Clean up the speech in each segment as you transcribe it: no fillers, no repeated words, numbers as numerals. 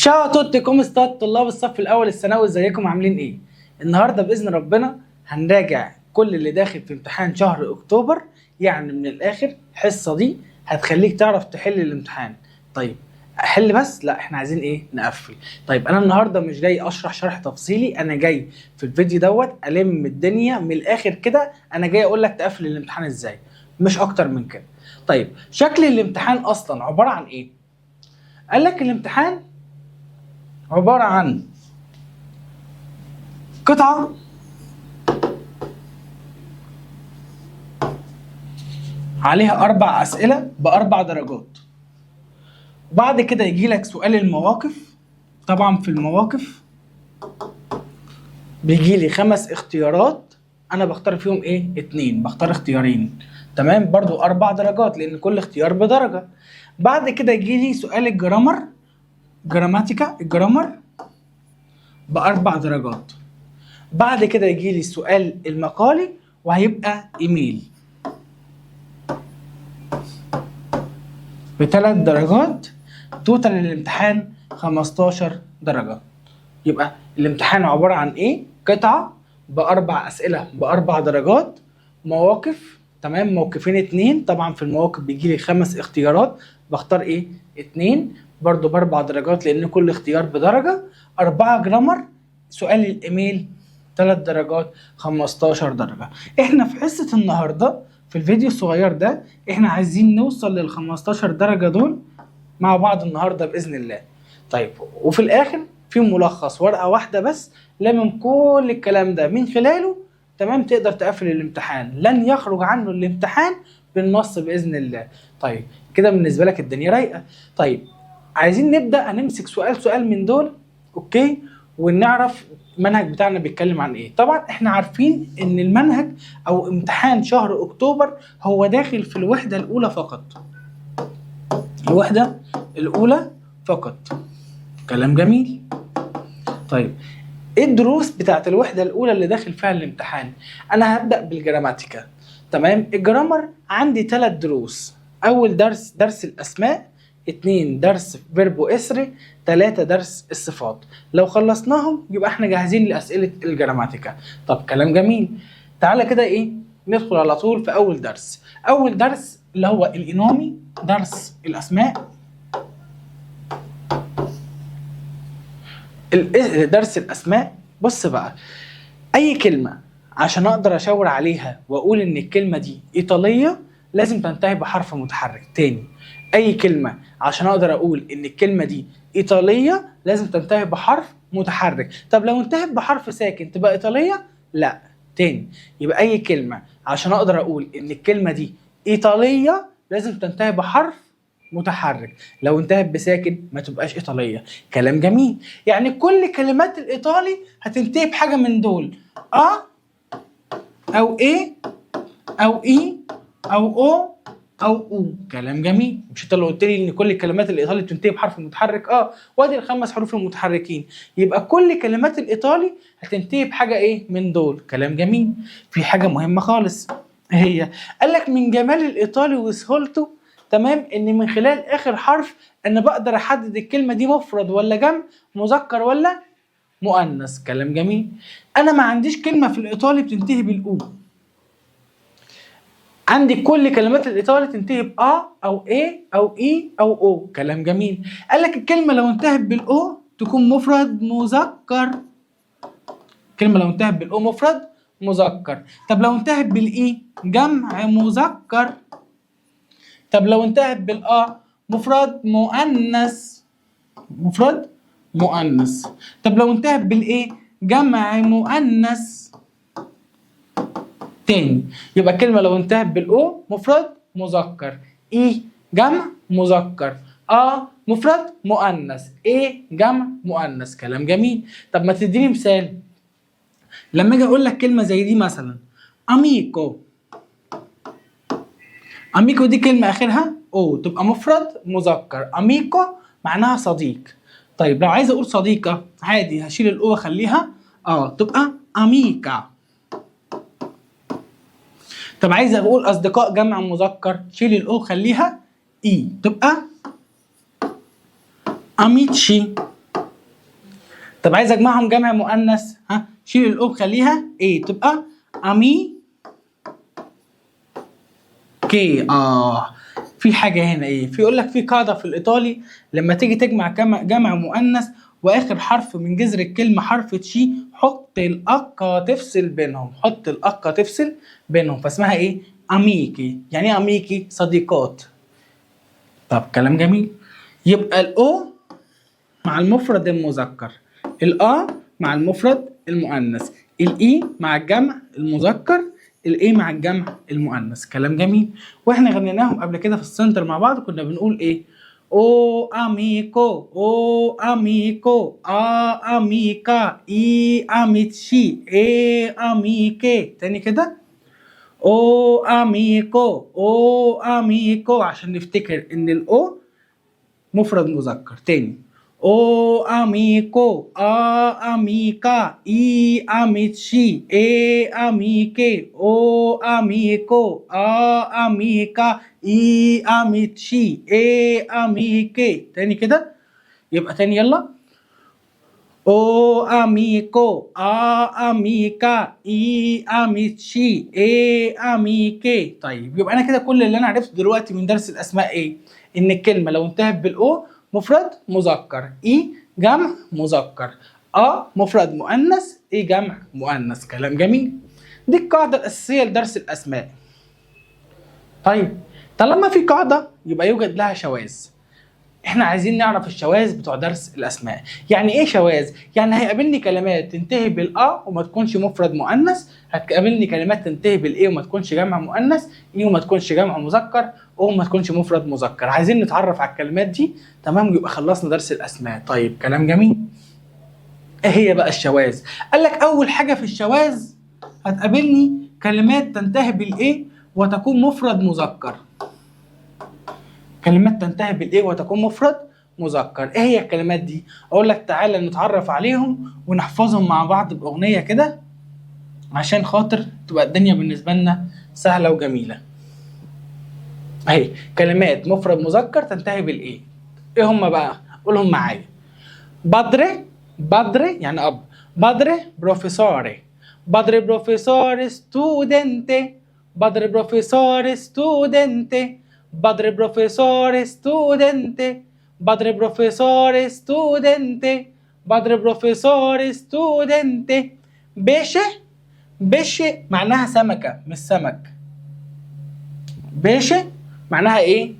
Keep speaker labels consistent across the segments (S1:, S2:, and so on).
S1: شاو توت كوم ستات طلاب الصف الاول الثانوي، ازيكم عاملين ايه؟ النهارده باذن ربنا هنراجع كل اللي داخل في امتحان شهر اكتوبر. يعني من الاخر الحصه دي هتخليك تعرف تحل الامتحان. طيب احل بس؟ لا، احنا عايزين ايه؟ نقفل. طيب انا النهارده مش جاي اشرح شرح تفصيلي، انا جاي في الفيديو دوت الم الدنيا من الاخر كده. انا جاي اقول لك تقفل الامتحان ازاي، مش اكتر من كده. طيب شكل الامتحان اصلا عباره عن ايه؟ قال لك الامتحان عبارة عن قطعة عليها 4 أسئلة ب4 درجات. بعد كده يجي لك سؤال المواقف. طبعا في المواقف بيجي لي 5 اختيارات، أنا بختار فيهم إيه؟ 2، بختار اختيارين. تمام، برضو 4 درجات لأن كل اختيار بدرجة. بعد كده يجي لي سؤال الجرامر، جراماتيكا الجرامر ب4 درجات. بعد كده يجي لي سؤال المقالي وهيبقى إيميل ب3 درجات. توتال الامتحان 15 درجة. يبقى الامتحان عبارة عن ايه؟ قطعة ب4 أسئلة ب4 درجات، مواقف، تمام، موقفين 2. طبعا في المواقف بيجي لي 5 اختيارات، بختار ايه؟ 2 برضو ب4 درجات لأن كل اختيار بدرجة. 4 جرامر. سؤال الإيميل 3 درجات، 15 درجة. احنا في حصة النهاردة في الفيديو الصغير ده احنا عايزين نوصل لل 15 درجة دول مع بعض النهارده باذن الله. طيب وفي الاخر في ملخص ورقه واحده بس لمن كل الكلام ده من خلاله، تمام، تقدر تقفل الامتحان. لن يخرج عنه الامتحان بالنص باذن الله. طيب كده بالنسبه لك الدنيا رايقه. طيب عايزين نبدا، هنمسك سؤال سؤال من دول، اوكي، ونعرف المنهج بتاعنا بيتكلم عن ايه. طبعا احنا عارفين ان المنهج او امتحان شهر اكتوبر هو داخل في الوحده الاولى فقط. الوحدة الأولى فقط. كلام جميل. طيب ايه الدروس بتاعت الوحدة الأولى اللي داخل فيها الامتحان؟ أنا هبدأ بالجراماتيكا. تمام، الجرامر عندي 3 دروس. أول درس درس الأسماء، 2 درس فيربو إسري، 3 درس الصفات. لو خلصناهم يبقى احنا جاهزين لأسئلة الجراماتيكا. طب كلام جميل. تعالى كده ايه، ندخل على طول في أول درس. أول درس اللي هو الإنومي، درس الأسماء. درس الأسماء. بص بقى، أي كلمة عشان أقدر أشاور عليها وأقول إن الكلمة دي إيطالية لازم تنتهي بحرف متحرك. تاني، أي كلمة عشان أقدر أقول إن الكلمة دي إيطالية لازم تنتهي بحرف متحرك. طب لو انتهت بحرف ساكن تبقى إيطالية؟ لا. تاني، يبقى أي كلمة عشان أقدر أقول إن الكلمة دي إيطالية لازم تنتهي بحرف متحرك. لو انتهت بساكن ما تبقاش إيطالية. كلام جميل. يعني كل كلمات الإيطالي هتنتهي بحاجة من دول: أو إيه أو إي أو أو. كلام جميل. مش انت اللي قلت لي ان كل الكلمات الايطالي بتنتهي بحرف متحرك؟ وادي ال5 حروف المتحركين. يبقى كل كلمات الايطالي هتنتهي بحاجه ايه من دول. كلام جميل. في حاجه مهمه خالص، هي قال لك من جمال الايطالي وسهولته، تمام، ان من خلال اخر حرف انا بقدر احدد الكلمه دي مفرد ولا جمع، مذكر ولا مؤنث. كلام جميل. انا ما عنديش كلمه في الايطالي بتنتهي بالاو، عندي كل كلمات الايطالي تنتهي او ايه او اي او. كلام جميل. قال لك الكلمه لو انتهت بالاو تكون مفرد مذكر. كلمه لو انتهت بالاو مفرد مذكر. طب لو انتهت بالاي جمع مذكر. طب لو انتهت مفرد مؤنث. مفرد مؤنث. طب لو انتهت بالايه جمع مؤنث. تاني، يبقى كلمة لو انتهت بالأو مفرد مذكر، إي جمع مذكر، مفرد مؤنث، إيه جمع مؤنث. كلام جميل. طب ما تديني مثال. لما أجي أقول لك كلمة زي دي مثلا أميكو. أميكو دي كلمة آخرها أو تبقى مفرد مذكر. أميكو معناها صديق. طيب لو عايز أقول صديقة عادي هشيل الأو وأخليها تبقى أميكا. طب عايز اقول اصدقاء جمع مذكر، شيل الاو خليها اي تبقى اميتشي. طب عايز اجمعهم جمع مؤنث، ها شيل الاو خليها ايه، تبقى امي كي. في حاجه هنا ايه، في يقول لك في قاعده في الايطالي لما تيجي تجمع جمع مؤنث واخر حرف من جذر الكلمه حرف تشي، حط الاكا تفصل بينهم، حط الاكا تفصل بينهم، فاسمها ايه، اميكي. يعني ايه اميكي؟ صديقات. طب كلام جميل. يبقى الاو مع المفرد المذكر، الآ مع المفرد المؤنث، الإي مع الجمع المذكر، الإي مع الجمع المؤنث. كلام جميل. واحنا غنيناهم قبل كده في السنتر مع بعض، كنا بنقول ايه؟ او اميكو، او اميكو، ا اميكا، اي اميتشي، اي اميكي. تاني كده، او اميكو، او اميكو، عشان نفتكر ان الاو مفرد مذكر. تاني، او اميكو، ا اميكا، اي اميتشي، اي اميكي، او اميكو، ا اميكا، اي اميتشي، اي اميكي. تاني كده، يبقى تاني يلا، او اميكو، ا اميكا، اي اميتشي، اي اميكي. طيب يبقى انا كده كل اللي انا عرفته دلوقتي من درس الاسماء ايه؟ ان الكلمه لو انتهت بالاو مفرد مذكر، اي جمع مذكر، مفرد مؤنث، اي جمع مؤنث. كلام جميل. دي القاعده الاساسيه لدرس الاسماء. طيب طالما في قاعده يبقى يوجد لها شواذ. احنا عايزين نعرف الشواذ بتوع درس الاسماء. يعني ايه شواذ؟ يعني هيقابلني كلمات تنتهي بالا وما تكونش مفرد مؤنث، هتقابلني كلمات تنتهي بالايه وما تكونش جمع مؤنث، ايه وما تكونش جمع مذكر، او ما تكونش مفرد مذكر. عايزين نتعرف على الكلمات دي، تمام؟ يبقى خلصنا درس الاسماء. طيب كلام جميل. ايه هي بقى الشواذ؟ قال لك اول حاجه في الشواذ هتقابلني كلمات تنتهي بالايه وتكون مفرد مذكر. كلمات تنتهي بالايه وتكون مفرد مذكر. ايه هي الكلمات دي؟ اقول لك تعالى نتعرف عليهم ونحفظهم مع بعض باغنيه كده عشان خاطر تبقى الدنيا بالنسبه لنا سهله وجميله. اهي كلمات مفرد مذكر تنتهي بالايه. ايه هم بقى؟ قولهم معايا. بادري، بادري يعني اب. بادري بروفيسوري. بادري بروفيسوري ستودنتي. بادري بروفيسوري ستودنتي. Padre professore studente, padre professore studente, padre professore studente. باشا، باشا معناها سمكة مش سمك. باشا معناها ايه؟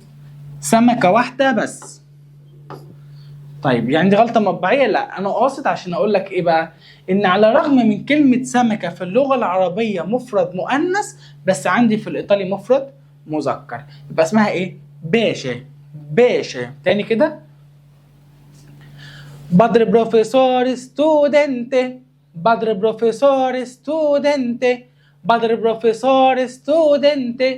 S1: سمكة واحدة بس. طيب يعني دي غلطة مطبعية؟ لا، أنا قاصد عشان أقول لك إيه بقى؟ إن على الرغم من كلمة سمكة في اللغة العربية مفرد مؤنث، بس عندي في الإيطالي مفرد مذكر، يبقى اسمها إيه؟ باشا. باشا. تاني كده، padre professore studente. padre professore studente. padre professore studente.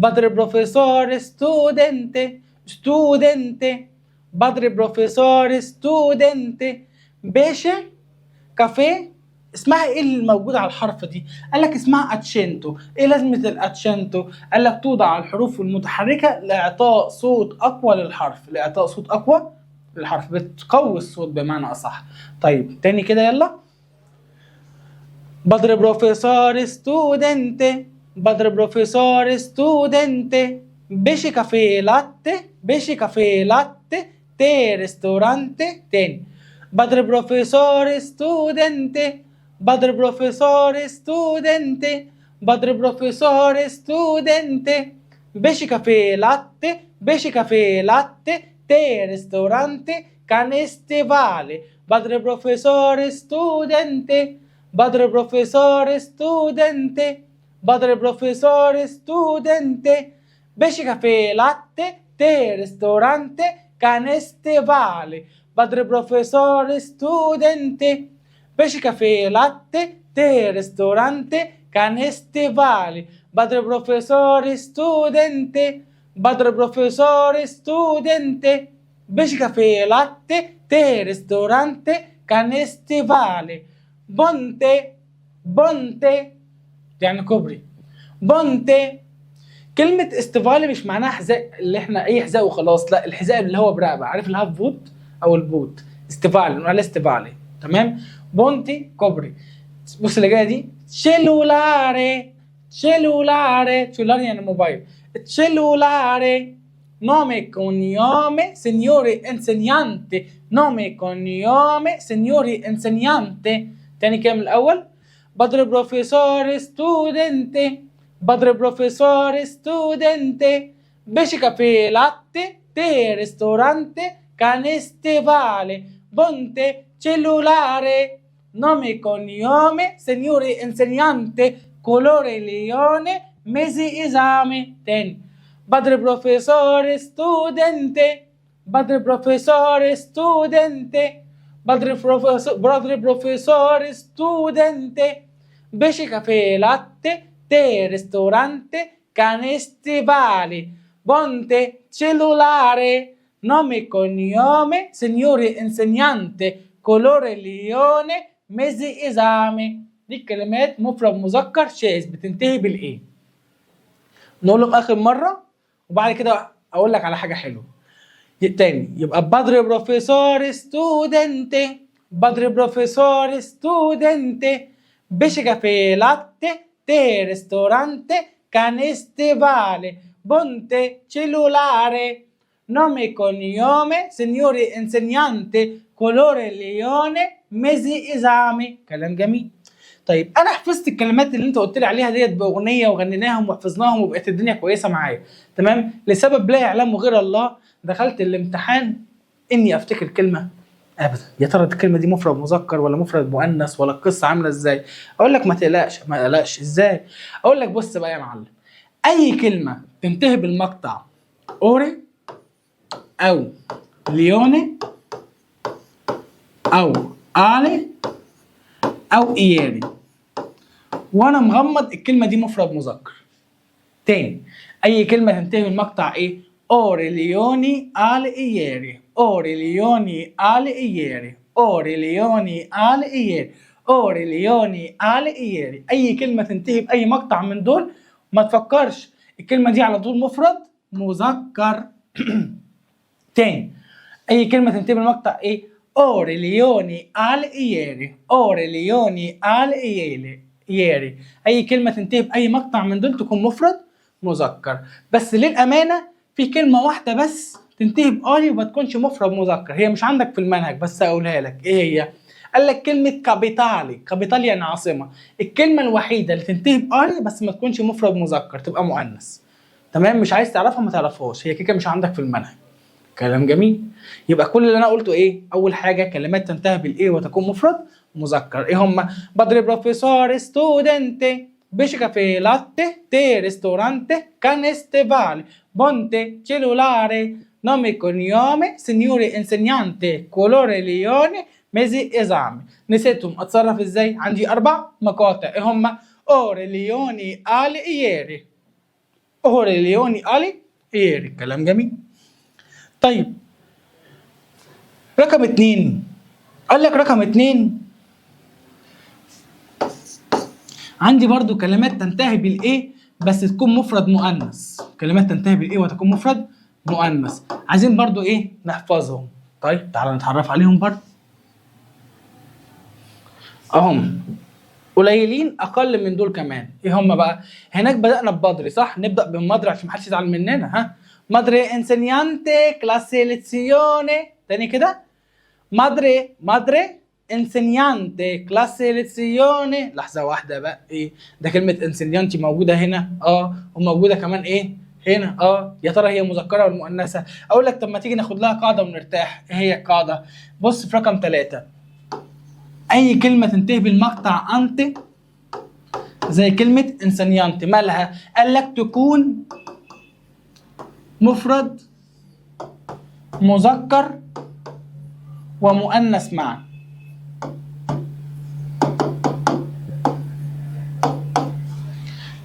S1: padre professore studente. studente. padre professore studente. باشا كافيه. اسمها ايه اللي موجود على الحرف دي؟ قال لك اسمها اتشنتو. ايه لازمه الاتشنتو؟ قال لك توضع الحروف المتحركه لاعطاء صوت اقوى للحرف، لاعطاء صوت اقوى للحرف، بتقوي الصوت بمعنى اصح. طيب تاني كده يلا. Padre professore studente. Padre professore studente. بيشي كافيه لاتي. بيشي كافيه لاتي. تي ريستورانتي. تاني. Padre professore studente. Padre professore studente. Padre professore studente. بيشي كافيه لاتي. بيشي كافيه لاتي. تي ريستورانتي. Canestivale. Padre professore studente. Padre professore studente. Padre professore studente. Pesce caffè latte. Te ristorante. Canestivale. Padre professore studente. Pesce caffè latte. Te ristorante. Canestivale. Padre professore studente. Padre professore studente. Pesce caffè latte. Te ristorante. Canestivale. بونتي. بونتي يعني كوبري. بونتي. كلمة استفالي مش معناها حذاء اللي احنا اي حذاء وخلاص، لا، الحذاء اللي هو برقبة، عارف الهاف بوت او البوت. استفالي نقول عليه استفالي. تمام. بونتي كوبري. بص اللي جايه دي، تشيلولاري. تشيلولاري، تشيلولاري يعني موبايل. تشيلولاري. نومي كونيومي سينيوري انسينيانتي. نومي كونيومي سينيوري انسينيانتي. تاني كده من الاول. بدر بروفيسور ستودنتي. بدر بروفيسور ستودنتي. بيشي كافي لاتي تي ريستورانتي كانستيفالي بونتي cellulare nome cognome signore insegnante colore leone mesi esame. تاني. بدر بروفيسور studente. بدر بروفيسور studente. بدر بروفيسور studente. بيشي كافيه لاتي تي ريستورانتي كانستيفالي بونتي cellulare nome cognome signore insegnante colore leone mesi esame. دي الكلمات مفرد مذكر شاذ بتنتهي بالايه. نقولهم اخر مره وبعد كده اقول لك على حاجه حلوه. تاني يبقى بدر بروفيسور ستودنتي. بدر بروفيسور ستودنتي. بيشي كافيه لاتي تي ريستورانتي كانستيفالي بونتي cellulare nome cognome signore insegnante colore leone mesi esame. كلام جميل. طيب انا حفظت الكلمات اللي انت قلت لي عليها ديت باغنيه وغنيناهم وحفظناهم وبقت الدنيا كويسه معايا، تمام. لسبب لا يعلمه غير الله دخلت الامتحان اني افتكر كلمه ابدا. يا ترى الكلمه دي مفرد مذكر ولا مفرد مؤنث ولا القصه عامله ازاي؟ اقول لك ما تقلقش. ما تقلقش ازاي؟ اقول لك بص بقى يا معلم. اي كلمه تنتهي بالمقطع اوري او ليوني او الي او اياري وانا مغمض الكلمه دي مفرد مذكر. تاني، اي كلمه تنتهي بالمقطع ايه؟ اوريليوني الي اياري. اوريليوني الي اياري. اوريليوني الي اياري. اوريليوني الي اياري. اي كلمه تنتهي باي مقطع من دول ما تفكرش، الكلمه دي على طول مفرد مذكر. تاني، اي كلمه تنتهي بالمقطع ايه؟ اوريليوني الي اياري. اوريليوني الي اياري. اي كلمه تنتهي باي مقطع من دول تكون مفرد مذكر. بس للامانه في كلمه واحده بس تنتهي بالي وما تكونش مفرد مذكر، هي مش عندك في المنهج بس اقولها لك. ايه هي؟ قال لك كلمه كابيتالي. كابيتالي يعني عاصمه. الكلمه الوحيده اللي تنتهي بالي بس ما تكونش مفرد مذكر، تبقى مؤنث. تمام. مش عايز تعرفها ما تعرفهاش، هي كده مش عندك في المنهج. كلام جميل. يبقى كل اللي انا قلته ايه؟ اول حاجه كلمات تنتهي بالايه وتكون مفرد مذكر. ايه هم؟ بدر بروفيسور ستودنتي. بيشي كافيه لاتي تي ريستورانتي كانستيفالي بونتي cellulare nome cognome signore insegnante colore leone mesi esame. نسيتهم اتصرف ازاي؟ عندي 4 مقاطع. ايه هم؟ اوريليوني الي اياري. اوريليوني الي اياري. كلام جميل. طيب رقم 2 قال لك رقم 2 عندي برضو كلمات تنتهي بالايه بس تكون مفرد مؤنث. كلمات تنتهي بالايه وتكون مفرد مؤنث، عايزين برضو ايه؟ نحفظهم. طيب تعالى نتعرف عليهم برضو. اهم قليلين اقل من دول كمان. ايه هم بقى؟ هناك بدأنا ببدري صح؟ نبدأ بمدري عشان محدش يزعل مننا. ها، مادري انسينيانتي كلاسي ليزيوني. تاني كده، مادري انسينيانتي كلاسي ليزيوني. لحظه واحده بقى، ايه ده؟ كلمه انسينيانتي موجوده هنا وموجوده كمان ايه هنا يا ترى هي مذكره ولا مؤنثه؟ اقول لك طب ما تيجي ناخد لها قاعده ونرتاح. ايه هي القاعده؟ بص في رقم 3، اي كلمه تنتهي بالمقطع انتي زي كلمه انسينيانتي مالها؟ قال لك تكون مفرد مذكر ومؤنث معا.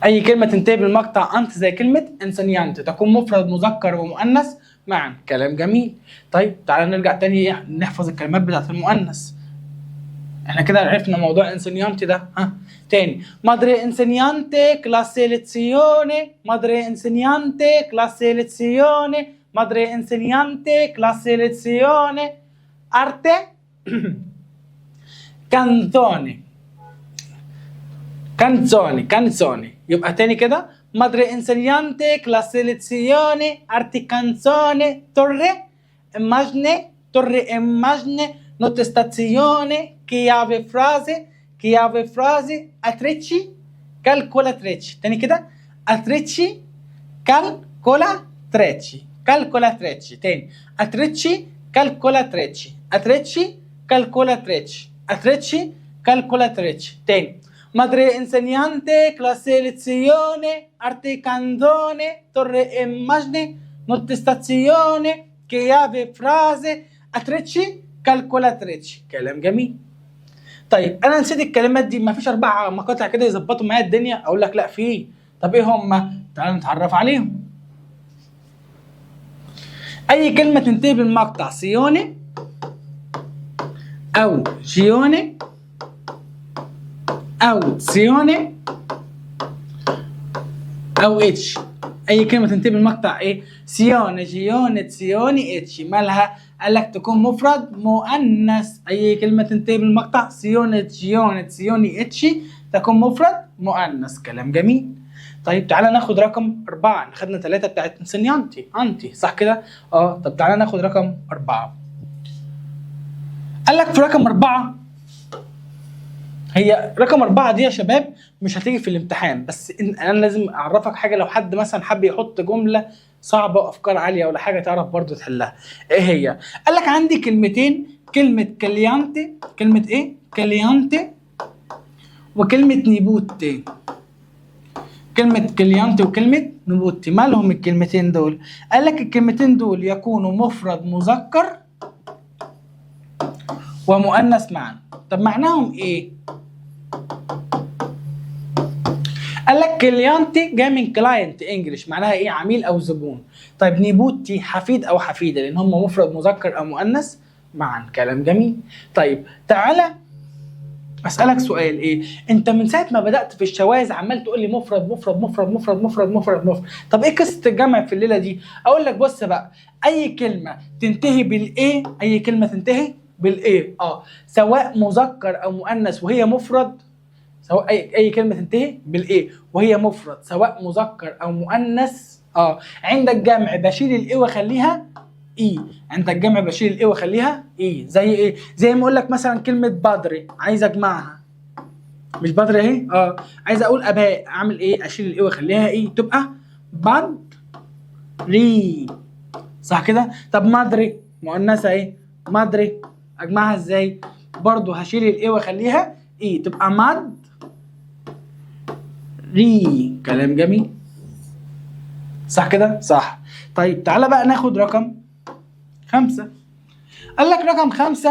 S1: اي كلمه تنتهي بالمقطع انت زي كلمه انسانيانت تكون مفرد مذكر ومؤنث معا. كلام جميل. طيب تعالى نرجع تاني نحفظ الكلمات بتاعت المؤنث. احنا كده عرفنا موضوع انسانيانت ده. تاني، مادري انسانيانتي كلاسي ليزيوني. مادري انسانيانتي كلاسي ليزيوني. مادري انسانيانتي كلاسي ليزيوني. arte canzone canzone يبقى تاني كده madre insegnante classe lezione arti canzone torre immagine notte stazione chiave frase atrecci calcolatrici تاني كده atrecci calcolatrici تاني atrecci calcolatrici تاني madre insegnante classe lezione arte canzone torre immagine notte stazione chiave frase atrecci calcolatrici كلام جميل. طيب انا نسيت الكلمات دي، ما فيش 4 مقاطع كده يظبطوا معايا الدنيا؟ اقول لك لا في. طب ايه هم؟ تعال نتعرف عليهم. اي كلمه تنتهي بالمقطع سيوني او جيوني او سيوني او اتش. اي كلمه تنتهي بالمقطع ايه؟ سيوني جيوني تسيوني اتش، مالها؟ قال لك تكون مفرد مؤنث. اي كلمه تنتهي بالمقطع سيوني جيوني تسيوني اتش تكون مفرد مؤنث. كلام جميل. طيب تعالى ناخد رقم 4. خدنا 3 بتاعت انسينيانتي انتي صح كده؟ طب تعالى ناخد رقم 4. قال لك في رقم 4، هي رقم 4 دي يا شباب مش هتيجي في الامتحان، بس انا لازم اعرفك حاجه لو حد مثلا حب يحط جمله صعبه وافكار عاليه ولا حاجه تعرف برضو تحلها. ايه هي؟ قال لك عندي كلمتين، كلمه كليانتي، كلمه ايه؟ كليانتي، وكلمه نيبوتي. كلمه كليانتي وكلمه نيبوتي، مالهم الكلمتين دول؟ قال لك الكلمتين دول يكونوا مفرد مذكر ومؤنث معا. طب معناهم ايه؟ قال لك كليانتي جاي من كلاينت انجلش، معناها ايه؟ عميل او زبون. طيب نيبوتي حفيد او حفيده، لان هم مفرد مذكر او مؤنث معا. كلام جميل. طيب تعالى اسالك سؤال. ايه انت من ساعه ما بدات في الشواذ عمال تقول لي مفرد مفرد مفرد مفرد مفرد مفرد مفرد؟ طب ايه قصه الجمع في الليله دي؟ اقول لك بص بقى، اي كلمه تنتهي بالايه، اي كلمه تنتهي بالايه سواء مذكر او مؤنث وهي مفرد، سواء اي كلمه تنتهي بالايه وهي مفرد سواء مذكر او مؤنث، عند الجمع بشيل الايه واخليها اي. عند الجمع بشيل الايه واخليها اي. زي ايه؟ زي ما اقول لك مثلا كلمه بدري عايز اجمعها، مش بدري اهي، عايز اقول اباء، اعمل ايه؟ اشيل الايه واخليها اي، تبقى بدري صح كده؟ طب مدري مؤنثه ايه؟ مدري اجمعها ازاي؟ برضو هشيل الايه واخليها اي، تبقى مد ري. كلام جميل صح كده؟ صح. طيب تعالى بقى ناخد رقم 5. قال لك رقم 5،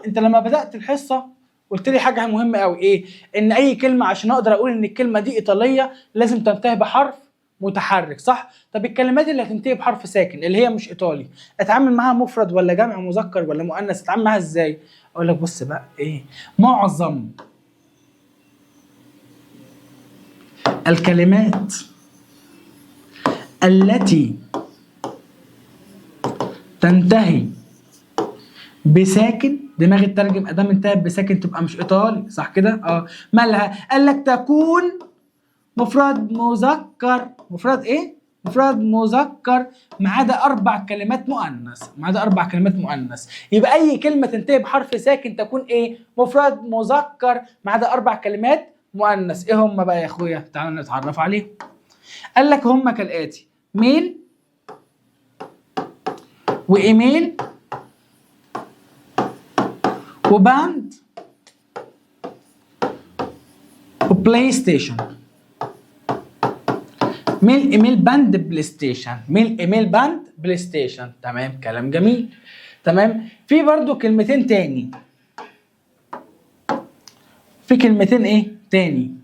S1: انت لما بدأت الحصة قلت لي حاجة مهمة قوي، ايه؟ ان اي كلمة عشان اقدر اقول ان الكلمة دي ايطالية لازم تنتهي بحرف متحرك صح؟ طب الكلمات اللي هتنتهي بحرف ساكن اللي هي مش ايطالي، اتعامل معاها مفرد ولا جمع مذكر ولا مؤنث؟ اتعامل معاها ازاي؟ اقول لك بص بقى، ايه؟ معظم الكلمات التي تنتهي بساكن، دماغي تترجم ادام انتهت بساكن تبقى مش ايطالي صح كده؟ مالها؟ قال لك تكون مفرد مذكر. مفرد ايه؟ مفرد مذكر ما عدا 4 كلمات مؤنث، ما عدا 4 كلمات مؤنث. يبقى اي كلمه تنتهي بحرف ساكن تكون ايه؟ مفرد مذكر ما عدا 4 كلمات مؤنث. ايه هم بقى يا اخويا؟ تعالوا نتعرف عليهم. قال لك هم كالاتي: ميل، وايميل، وباند، وبلاي ستيشن. ميل ايميل باند بلاي ستيشن، ميل ايميل باند بلاي ستيشن. تمام كلام جميل. تمام. في برضو كلمتين تاني، في كلمتين ايه تاني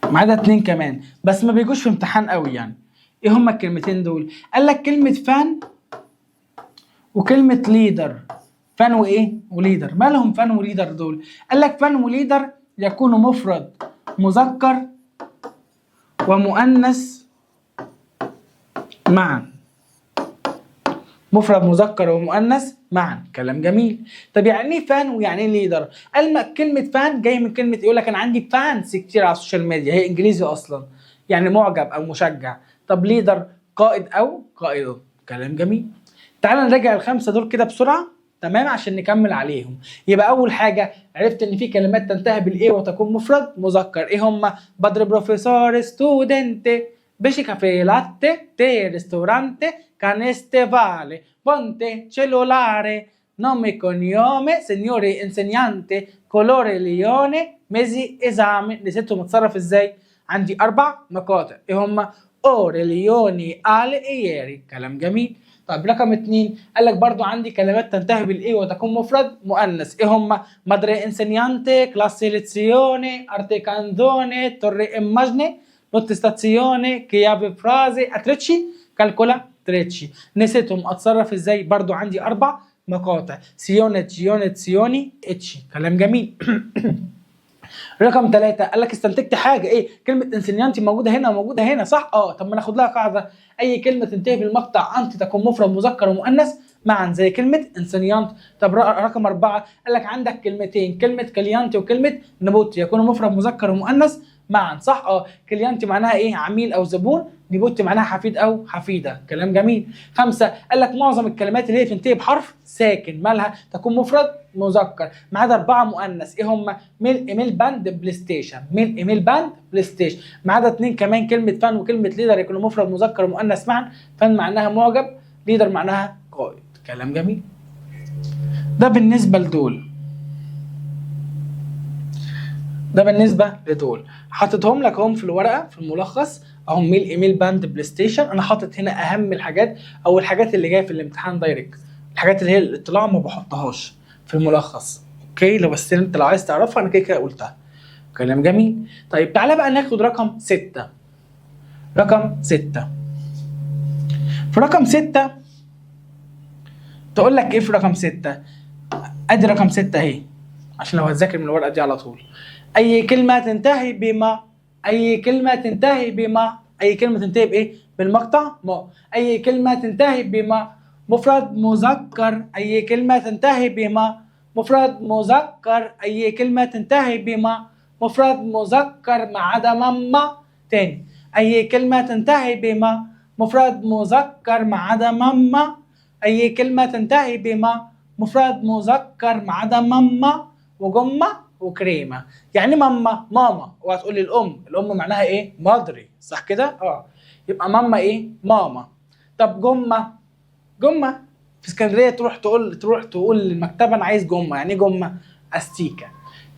S1: ما عدا 2 كمان بس ما بيجوش في امتحان قوي يعني. ايه هما الكلمتين دول؟ قال لك كلمة فان وكلمة ليدر. فان وايه؟ وليدر. مالهم فان وليدر دول؟ قال لك فان وليدر يكونوا مفرد مذكر ومؤنث معا. مفرد مذكر ومؤنث معا. كلام جميل. طب يعني ايه فان ويعني ايه ليدر؟ قال كلمه فان جاي من كلمه، يقول لك انا عندي فانس كتير على السوشيال ميديا، هي انجليزي اصلا يعني معجب او مشجع. طب ليدر قائد او قائده. كلام جميل. تعال نراجع الخمسه دول كده بسرعه تمام عشان نكمل عليهم. يبقى اول حاجه عرفت ان في كلمات تنتهي بالايه وتكون مفرد مذكر. ايه هم؟ بادر بروفيسور ستودنت بيشي كافيه لاتي تي ريستورانتي كانستي فالي بونتي cellulare nome cognome signore insegnante colore leone mesi esame. نسيتهم اتصرف ازاي؟ عندي 4 مقاطع. ايه هم؟ اوري ليوني الي ايري. كلام جميل. طيب رقم 2 قال لك برضو عندي كلمات تنتهي بالايه وتكون مفرد مؤنث. ايه هم؟ مادري انسينيانتي كلاسي ليزيوني ارتي كانزوني توري ايماجني نوت ستاسيوني كيابي فرازي اتريتشي كالكولا تريتشي. نسيتهم اتصرف ازاي؟ برضو عندي 4 مقاطع. سيونت جيونت سيوني اتشي. كلام جميل. رقم 3 قال لك استنتجت حاجه. ايه؟ كلمه انسينيانتي موجوده هنا وموجوده هنا صح؟ طب ما ناخد لها قاعده. اي كلمه تنتهي بالمقطع انت تكون مفرد مذكر ومؤنث معا زي كلمه انسينيانت. طب رقم 4 قال لك عندك كلمتين، كلمه كليانتي وكلمه نبوتي يكونوا مفرد مذكر ومؤنث معا صح؟ كليانتي معناها ايه؟ عميل او زبون. نبوتي معناها حفيد او حفيده. كلام جميل. 5 قال لك معظم الكلمات اللي هي تنتهي بحرف ساكن مالها تكون مفرد مذكر ما عدا 4 مؤنث. ايه هم؟ ميل ايميل باند بلاي ستيشن. ميل ايميل باند بلاي ستيشن. ما عدا 2 كمان، كلمه فان وكلمه ليدر يكونوا مفرد مذكر ومؤنث معا. فان معناها معجب، ليدر معناها قائد. كلام جميل. ده بالنسبه لدول. ده بالنسبه لدول حاططهم لك اهم في الورقه في الملخص اهم. ميل ايميل باند بلاي ستيشن. انا حاطط هنا اهم الحاجات او الحاجات اللي جايه في الامتحان دايركت، الحاجات اللي هي الاطلاع ما بحطهاش في الملخص. اوكي لو بس انت لو عايز تعرفها انا كده كده قلتها. كلام جميل. طيب تعالى بقى ناخد رقم 6. رقم 6 في رقم 6 تقول لك ايه في رقم 6؟ ادي رقم 6 اهي عشان لو هتذاكر من الورقه دي على طول. اي كلمه تنتهي بما. اي كلمه تنتهي بما. اي كلمه تنتهي بايه؟ بالمقطع ما. اي كلمه تنتهي بما مفرد مذكر. اي كلمه تنتهي بما مفرد مذكر. اي كلمه تنتهي بما مفرد مذكر ما عدا مما. تاني. اي كلمه تنتهي بما مفرد مذكر ما عدا مما. اي كلمه تنتهي بما مفرد مذكر ما عدا مما وجمه وكريمه. يعني ماما ماما، وهتقول لي الام معناها ايه؟ مادري صح كده؟ يبقى ماما ايه؟ ماما. طب جمه. جمه في اسكندريه تروح تقول للمكتبه انا عايز جمه. يعني ايه جمه؟ استيكه.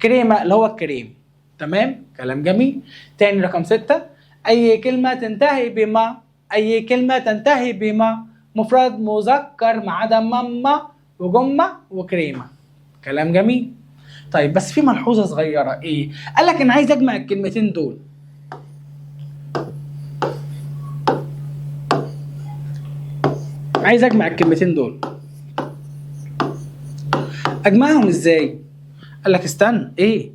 S1: كريمه اللي هو الكريم. تمام. كلام جميل. تاني رقم 6 اي كلمه تنتهي بما. اي كلمه تنتهي بما مفرد مذكر ما عدا ماما وجمه وكريمه. كلام جميل. طيب بس في ملحوظه صغيره. ايه؟ قال لك انا عايز اجمع الكلمتين دول. عايز اجمع الكلمتين دول. اجمعهم ازاي؟ قال لك استنى. ايه؟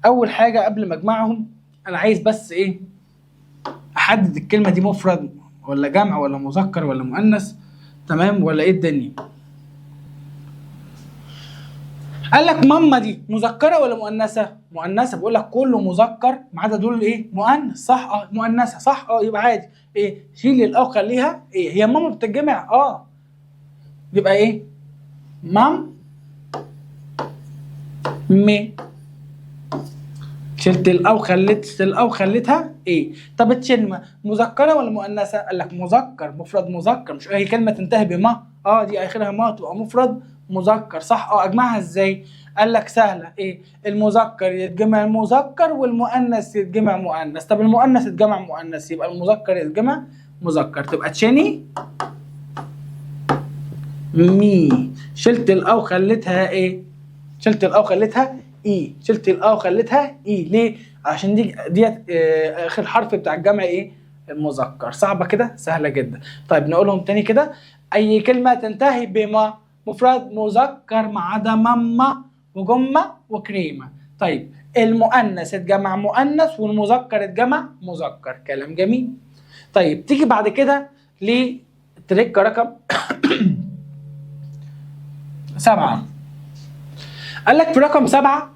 S1: اول حاجه قبل ما اجمعهم انا عايز بس ايه؟ احدد الكلمه دي مفرد ولا جمع ولا مذكر ولا مؤنث. تمام ولا ايه الدنيا؟ قال لك ماما دي مذكره ولا مؤنثه؟ مؤنثه. بقول لك كله مذكر ما عدا دول ايه؟ مؤنث صح؟ مؤنثه صح؟ يبقى عادي. ايه؟ شيل الاو خليها ايه؟ هي ماما بتتجمع يبقى ايه؟ مام مي. شلت الاو خليتها ايه؟ طب الكلمه مذكره ولا مؤنثه؟ قال لك مذكر. مفرد مذكر. مش اي كلمه تنتهي بما دي اخرها ما تبقى مفرد مذكر صح؟ اجمعها ازاي؟ قال لك سهله. ايه؟ المذكر يتجمع مذكر والمؤنث يتجمع مؤنث. طب المؤنث يتجمع مؤنث يبقى المذكر يتجمع مذكر. تبقى تشيني مي. شلت الاو خليتها ايه؟ شلت الاو خليتها اي. شلت الاو خليتها اي. ليه؟ عشان ديت اخر حرف بتاع الجمع ايه؟ المذكر. صعبه كده؟ سهله جدا. طيب نقولهم تاني كده. اي كلمه تنتهي بما مفرد مذكر ما عدا ماما وجمه وكريمه. طيب المؤنث اتجمع مؤنث والمذكر اتجمع مذكر. كلام جميل. طيب تيجي بعد كده لتريك رقم 7. قال لك في رقم 7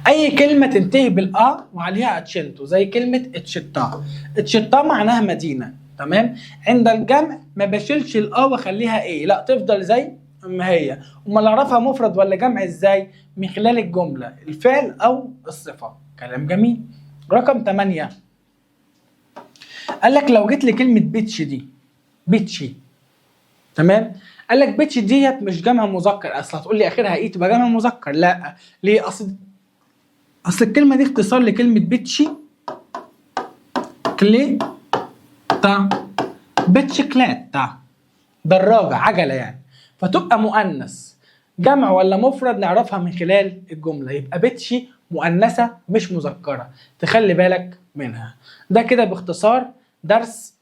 S1: اي كلمه تنتهي بالا وعليها اتشنتو، زي كلمه اتشتا. اتشتا معناها مدينه، تمام. عند الجمع ما بشيلش الا واخليها ايه، لا تفضل زي ما هي. امال اعرفها مفرد ولا جمع ازاي؟ من خلال الجمله، الفعل او الصفه. كلام جميل. رقم 8 قال لك لو جيت لي كلمه بيتش دي، بيتشي، تمام. قال لك بيتش ديت مش جمع مذكر، اصل هتقول لي اخرها ايه تبقى جمع مذكر، لا. ليه؟ اصل الكلمه دي اختصار لكلمه بيتشي كلي تا، بيتشيكليتا، دراجه، عجله يعني، فتبقى مؤنث. جمع ولا مفرد نعرفها من خلال الجمله، يبقى بيتشي مؤنثه مش مذكره، تخلي بالك منها. ده كده باختصار درس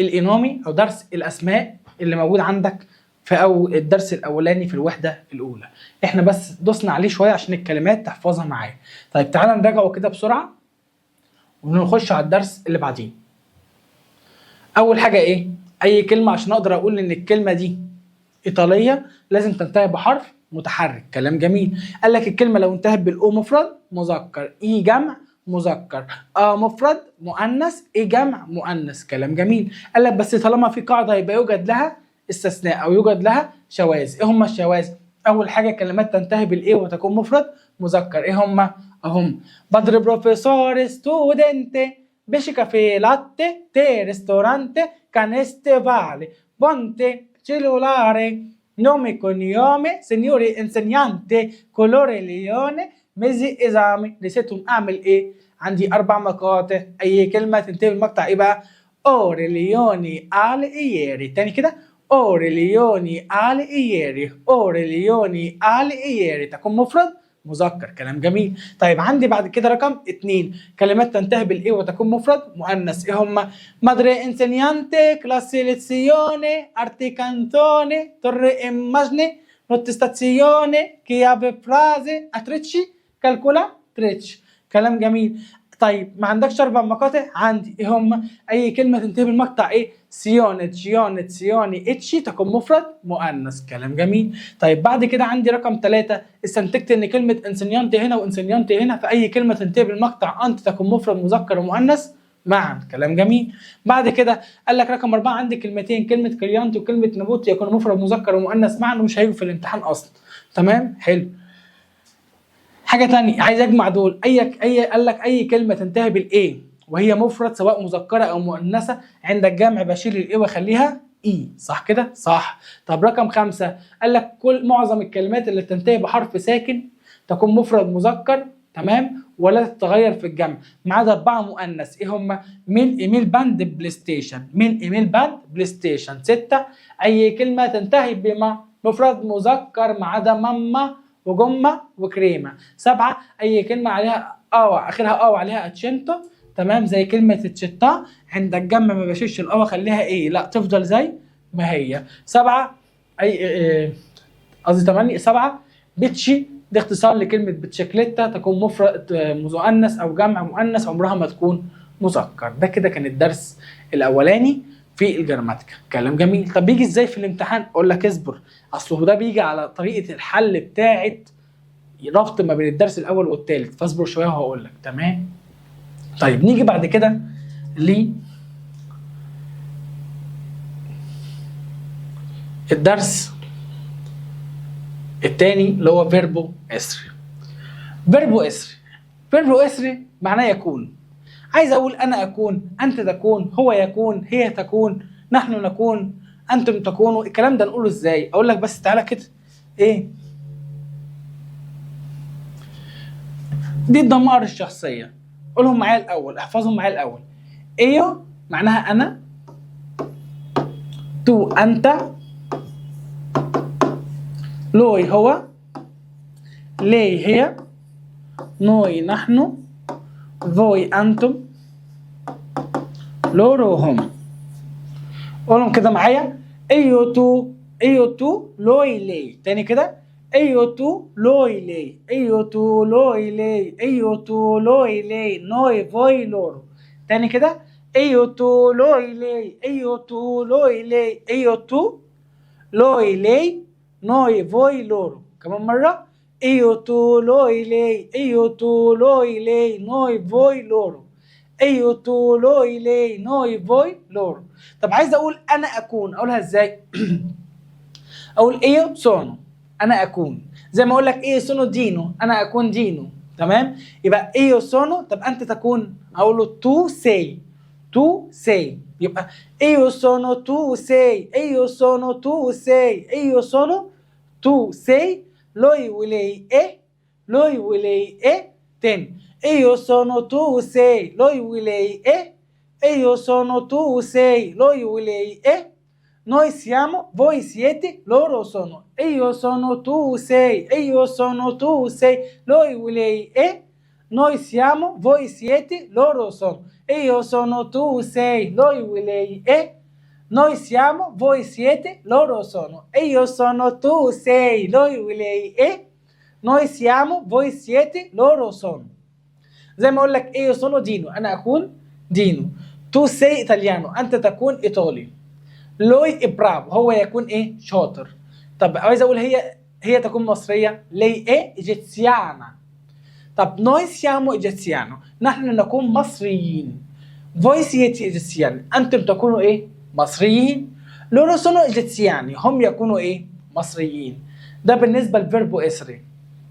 S1: الانومي او درس الاسماء اللي موجود عندك في الدرس الاولاني في الوحده الاولى. احنا بس دوسنا عليه شويه عشان الكلمات تحفظها معايا. طيب تعالى نراجعه كده بسرعه ونخش على الدرس اللي بعديه. اول حاجه ايه؟ اي كلمه عشان اقدر اقول ان الكلمه دي ايطاليه لازم تنتهي بحرف متحرك. كلام جميل. قال لك الكلمه لو انتهت بالاو مفرد مذكر، اي جمع مذكر، مفرد مؤنث، اي جمع مؤنث. كلام جميل. قال لك بس طالما في قاعده يبقى يوجد لها استثناء او يوجد لها شواذ. ايه هم الشواذ؟ اول حاجه كلمات تنتهي بالاي وتكون مفرد مذكر. ايه هم؟ اهم: بدر بروفيسور ستودنتي بيشي كافيه لاتي تي ريستورانتي كانستي فالي بونتي cellulare nome e cognome signore insegnante colore leone ميزي إزامي. نسيتهم أعمل إيه؟ عندي 4 مقاطع. أي كلمة تنتهي بالمقطع إيه بقى؟ أوريليوني آل إيري. تاني كده: أوريليوني آل إيري، أوريليوني آل إيري تكون مفرد مذكر. كلام جميل. طيب عندي بعد كده رقم 2 كلمات تنتهي بالايه وتكون مفرد مؤنث. ايه هم؟ مادري انسينيانتي كلاسي ليزيوني ارتي كانتوني توري ايماجني نوتستاسيوني كيابي فرازي اتريتشي كالكولا تريتش. كلام جميل. طيب ما عندكش 4 مقاطع؟ عندي. ايه هم؟ اي كلمه تنتهي بالمقطع ايه؟ سيونت جيونت سيوني اتشي تكون مفرد مؤنث. كلام جميل. طيب بعد كده عندي رقم 3 استنتجت ان كلمه انسينيانتي هنا وانسينيانتي هنا، فاي كلمه تنتهي بالمقطع انت تكون مفرد مذكر ومؤنث معا. كلام جميل. بعد كده قال لك رقم 4 عندي كلمتين، كلمه كريانتي وكلمه نبوتي يكونوا مفرد مذكر ومؤنث معا ومش هيجوا في الامتحان اصلا. تمام؟ حلو. حاجه ثانيه عايز اجمع دول. قال لك اي كلمه تنتهي بالايه وهي مفرد سواء مذكره او مؤنثه، عند الجمع بشيل الايه واخليها اي. صح كده؟ صح. طب رقم 5 قال لك معظم الكلمات اللي تنتهي بحرف ساكن تكون مفرد مذكر، تمام، ولا تتغير في الجمع ما عدا 4 مؤنث. ايه هم؟ من ايميل باند بلاي ستيشن، من ايميل باند بلاي ستيشن. 6 اي كلمه تنتهي بما مفرد مذكر ما عدا ماما وجمه وكريمه. 7 اي كلمه عليها اخرها وعليها اتشنتو، تمام، زي كلمه تشتا، عند الجمع ما بشيلش خليها ايه، لا تفضل زي ما هي. 7 اي قصدي 8 7 بيتشي دي اختصار لكلمه بتشيكليتا تكون مفرد مؤنث او جمع مؤنث عمرها ما تكون مذكر. ده كده كان الدرس الاولاني في الجراماتيكا. كلام جميل. طب بيجي ازاي في الامتحان؟ اقول لك اصبر، اصله ده بيجي على طريقه الحل بتاعه ربط ما بين الدرس الاول والثالث، فاصبر شويه وهقول لك. تمام. طيب نيجي بعد كده الدرس الثاني اللي هو فيربو اسري. فيربو اسري، فيربو اسري معناه يكون. عايز اقول انا اكون، انت تكون، هو يكون، هي تكون، نحن نكون، انتم تكونوا. الكلام ده نقوله ازاي؟ اقول لك بس تعالى كده. ايه دي؟ الضمائر الشخصيه. قولهم معايا الاول، احفظهم معايا الاول. ايو معناها انا، تو انت، لوي هو، لي هي، نوي نحن، فوي انتم، لورو هم. قولهم كده معايا. ايو تو، ايو تو لوي لي. تاني كده. ايو تو لوي لي، ايو تو لوي لي، ايو تو لوي لي، نوي فوي لورو. تاني كده. ايو تو لوي لي ايو تو لوي لي ايو تو لوي لي نوي فوي لورو. كمان مرة ايو تو لوي لي ايو تو لوي لي نوي فوي لورو ايو تو لوي لي نوي فوي لورو. طب عايز اقول انا اكون، اقولها ازاي؟ اقول ايو سونو انا اكون، زي ما اقول لك ايو سونو دينو انا اكون دينو. تمام؟ يبقى ايو سونو، طب انت تكون، اقول له تو سي تو سي. يبقى ايو سونو تو سي ايو سونو تو سي ايو سونو تو سي لوي ولي ايه لوي ولي ايه تاني. ايو سونو تو سي لوي ولي ايه ايو سونو تو سي لوي ولي ايه noi siamo, voi siete, loro sono. Io sono, tu sei, io sono, tu sei, lui lei è. Noi siamo, voi siete, loro sono. Io sono, tu sei, lui lei è. Noi siamo, voi siete, loro sono. Io sono, tu sei, lui lei è. Noi siamo, voi siete, loro sono. زي ما اقول لك ايه sono دينو انا اكون دينو. تو سي ايطاليانو انت تكون ايطالي. لوي برافو هو يكون ايه شاطر. طب عايز اقول هي تكون مصريه لي ايه ايجيتسيانا. طب نوي سيامو ايجيتسيانو نحن نكون مصريين. فوي سيتي ايجيتسيان انتم تكونوا ايه مصريين. لورو سونو ايجيتسياني هم يكونوا ايه مصريين. ده بالنسبه لفيربو اسري.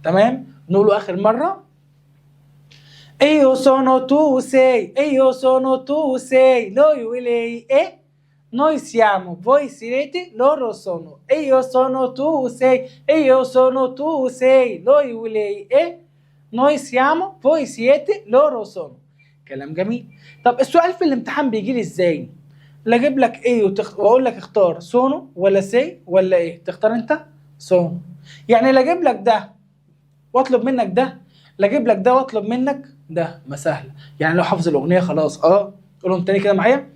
S1: تمام؟ نقوله اخر مره. Io sono tu sei, io sono tu sei, lui lei è. Noi siamo, voi siete, loro sono. Io sono tu sei, io sono tu sei, lui lei è. Noi siamo, voi siete, loro sono. كلام جميل. طب السؤال في الامتحان بيجي لي ازاي؟ لا اجيب لك ايه واقول لك اختار سونو ولا سي ولا ايه؟ تختار انت سونو. يعني لا اجيب لك ده واطلب منك ده، لا اجيب لك ده واطلب منك ده. ما سهله. يعني لو حافظ الاغنيه خلاص قولهم تاني كده معايا.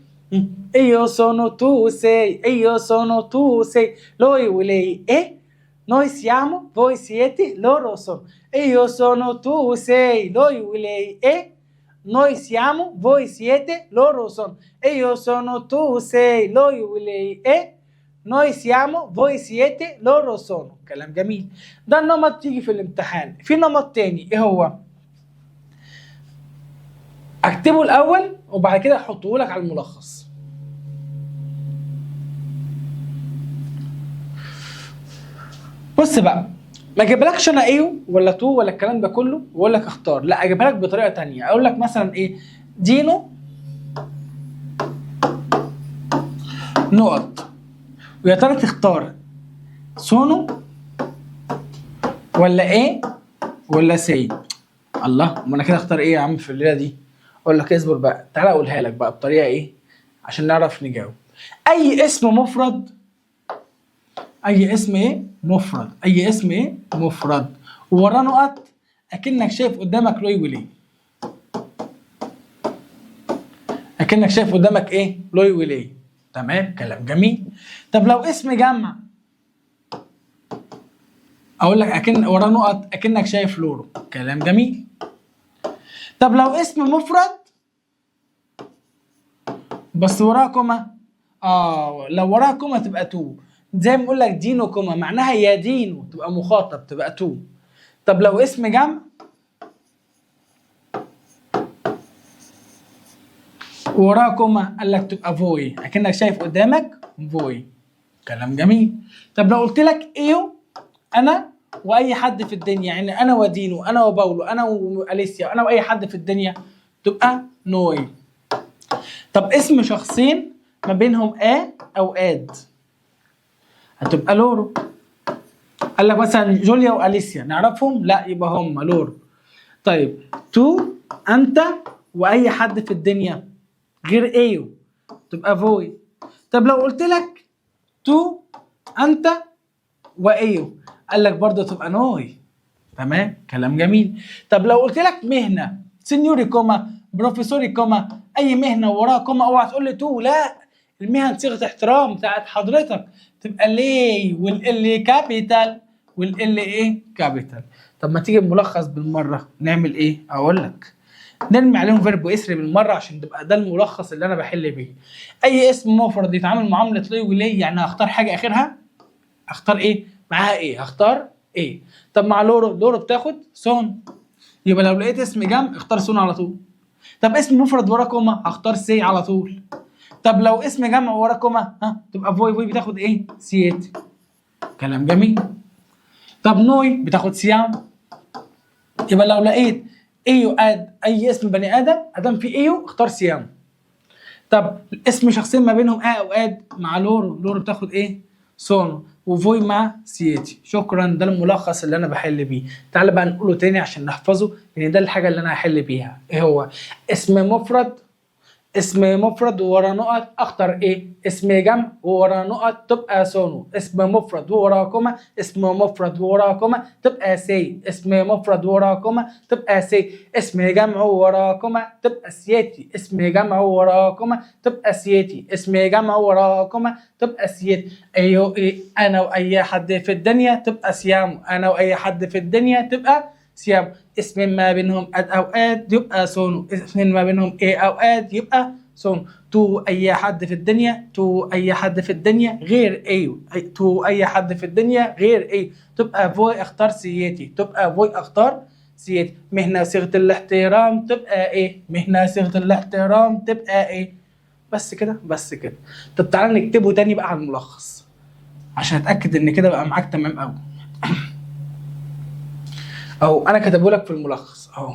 S1: Io sono tu sei, io sono tu sei, lui lei è. Noi siamo, voi siete, loro sono. Io sono tu sei, lui lei è. Noi siamo, voi siete, loro sono. Io sono tu sei, lui lei è. Noi siamo, voi siete, loro sono. كلام جميل. ده النمط تيجي في الامتحان. في نمط تاني ايه هو؟ اكتبه الاول وبعد كده احطه لك على الملخص. بص بقى، ما اجيبلكش انا ايه ولا تو ولا الكلام ده كله واقول لك اختار، لا اجيبها لك بطريقه تانية. اقول لك مثلا ايه دينو نقط، ويا ترى تختار سونو ولا ايه ولا سي. الله، ما انا كده اختار ايه يا عم في الليله دي؟ اقول لك اصبر بقى، تعالى اقولها لك بقى بطريقه ايه عشان نعرف نجاوب. اي اسم مفرد، اي اسم ايه مفرد، اي اسم ايه مفرد ووراه نقط اكنك شايف قدامك لوي ولي. اكنك شايف قدامك ايه لوي ولي. تمام؟ كلام جميل. طب لو اسم جمع اقول لك اكن وراه نقط اكنك شايف لورو. كلام جميل. طب لو اسم مفرد بس وراه كوما، لو وراها كوما تبقى تو. زي ما اقول لك دينو كوما معناها يا دينو، تبقى مخاطب تبقى تو. طب لو اسم جمع وراه كوما قال لك تبقى فوي، اكنك شايف قدامك فوي. كلام جميل. طب لو قلت لك ايو انا واي حد في الدنيا، يعني انا ودينو انا وباولو انا واليسيا انا واي حد في الدنيا، تبقى نوي. طب اسم شخصين ما بينهم او اد هتبقى لورو. قال لك مثلا جوليا واليسيا نعرفهم؟ لا، يبقى هم لورو. طيب تو انت واي حد في الدنيا غير ايو تبقى فوي. طب لو قلت لك تو انت وايو قال لك برضه تبقى نوي. تمام؟ كلام جميل. طب لو قلت لك مهنه سينيوري كوما بروفيسوري كوما اي مهنه وراها كوما، اوعى تقول لي تو، لا المهن صيغه احترام بتاعت حضرتك، تبقى ليه والال كابيتال والال ايه كابيتال. طب ما تيجي الملخص بالمره نعمل ايه؟ اقول لك نرمي عليهم فيرب اسري بالمره عشان تبقى ده الملخص اللي انا بحل بيه. اي اسم مفرد يتعامل معامله لي ولي، يعني هختار حاجه اخرها، هختار ايه معاها ايه، هختار ايه. طب مع لورو، لورو بتاخد سون، يبقى لو لقيت اسم جمع اختار سون على طول. طب اسم مفرد ورا كوما هختار سي على طول. طب لو اسم جمع ورا كوما تبقى فوي، فوي بتاخد ايه، سيت. كلام جميل. طب نوي بتاخد سيام، يبقى لو لقيت ايو اد اي اسم بني ادم ادام في ايو اختار سيام. طب اسم شخصين ما بينهم او اد، مع لورو، لورو بتاخد ايه، سونو، وفوي مع سيتي. شكرا، ده الملخص اللي انا بحل بيه. تعال بقى نقوله تاني عشان نحفظه، لان ده الحاجه اللي انا هحل بيها. ايه هو؟ اسم مفرد، اسم مفرد وورا نقط اختار ايه، اسم جمع وورا نقط تبقى سونو، اسم مفرد وورا كوما، اسم مفرد وورا كوما تبقى سي، اسم مفرد وورا كوما تبقى سي، اسم جمع وورا كوما تبقى سياتي، اسم جمع وورا كوما تبقى سياتي، اسم جمع وورا كوما تبقى سيات. ايوه إيه؟ انا واي حد في الدنيا تبقى سيام، انا واي حد في الدنيا تبقى سيام. اسم ما بينهم اد او اد يبقى سونو، اسم ما بينهم ايه او اد يبقى سونو. تو اي حد في الدنيا، تو اي حد في الدنيا غير ايو، تو اي حد في الدنيا غير ايو تبقى فوي اختار سياتي، تبقى فوي اختار سياتي. مهنه صيغه الاحترام تبقى ايه، مهنه صيغه الاحترام تبقى ايه. بس كده، بس كده. طب تعالى نكتبه تاني بقى على الملخص عشان اتاكد ان كده بقى معاك تمام قوي. اهو انا كاتبه لك في الملخص اهو.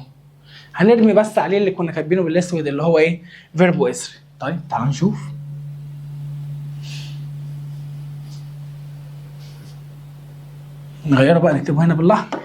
S1: هنرمي بس عليه اللي كنا كاتبينه بالاسود اللي هو ايه، فيربو اسري. طيب تعال نشوف. نغيره بقى نكتبه هنا بالاحمر.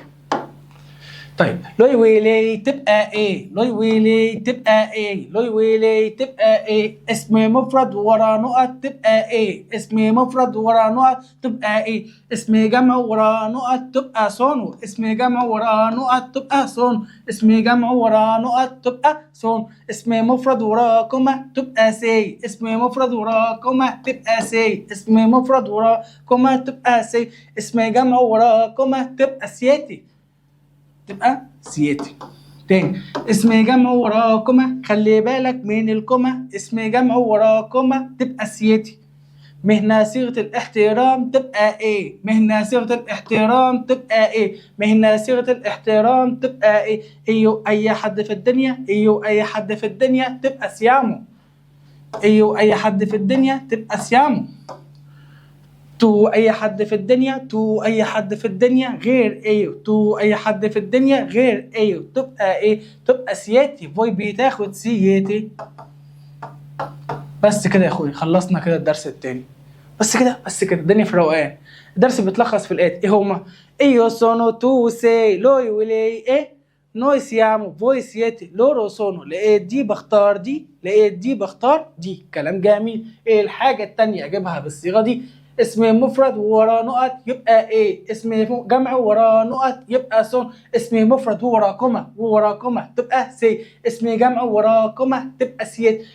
S1: طيب لوي ويلي تبقى ايه، لوي ويلي تبقى ايه، لوي ويلي تبقى ايه، اسم مفرد ورا نقط تبقى ايه، اسم مفرد ورا نقط تبقى ايه، اسم جمع ورا نقط تبقى صون، اسم جمع ورا نقط تبقى صون، اسم جمع ورا نقط تبقى صون، اسم مفرد ورا كوما تبقى سي، اسم مفرد ورا كوما تبقى سي، اسم مفرد ورا كوما تبقى سي، اسم جمع ورا كوما تبقى سياتي، تبقى سياتي. تاني، اسم جمع وراه كوما، خلي بالك من الكوما، اسم جمع وراه كوما تبقى سياتي. مهنة صيغة الاحترام تبقى ايه، مهنة صيغة الاحترام تبقى ايه، مهنة صيغة الاحترام تبقى ايه. ايو اي حد في الدنيا، ايو اي حد في الدنيا تبقى سيامو، ايو اي حد في الدنيا تبقى سيامو. تو اي حد في الدنيا، تو اي حد في الدنيا غير ايو، تو اي حد في الدنيا غير ايو تبقى ايه، تبقى سياتي، فوي بتاخد سياتي. بس كده يا اخوي، خلصنا كده الدرس التاني. بس كده، بس كده، الدنيا في روقان. الدرس بيتلخص في الاتي، ايه هما؟ ايو سونو تو سي لوي ولي ايه، نوي سيامو فوي سياتي لورو سونو. لقيت دي بختار دي، لقيت دي بختار دي. كلام جميل. ايه الحاجة التانية اجيبها بالصيغة دي؟ اسم مفرد ورا نقط يبقى ايه، اسم جمع ورا نقط يبقى سون، اسم مفرد ورا كوما، ورا كوما تبقى سي، اسم جمع ورا كوما تبقى سيت.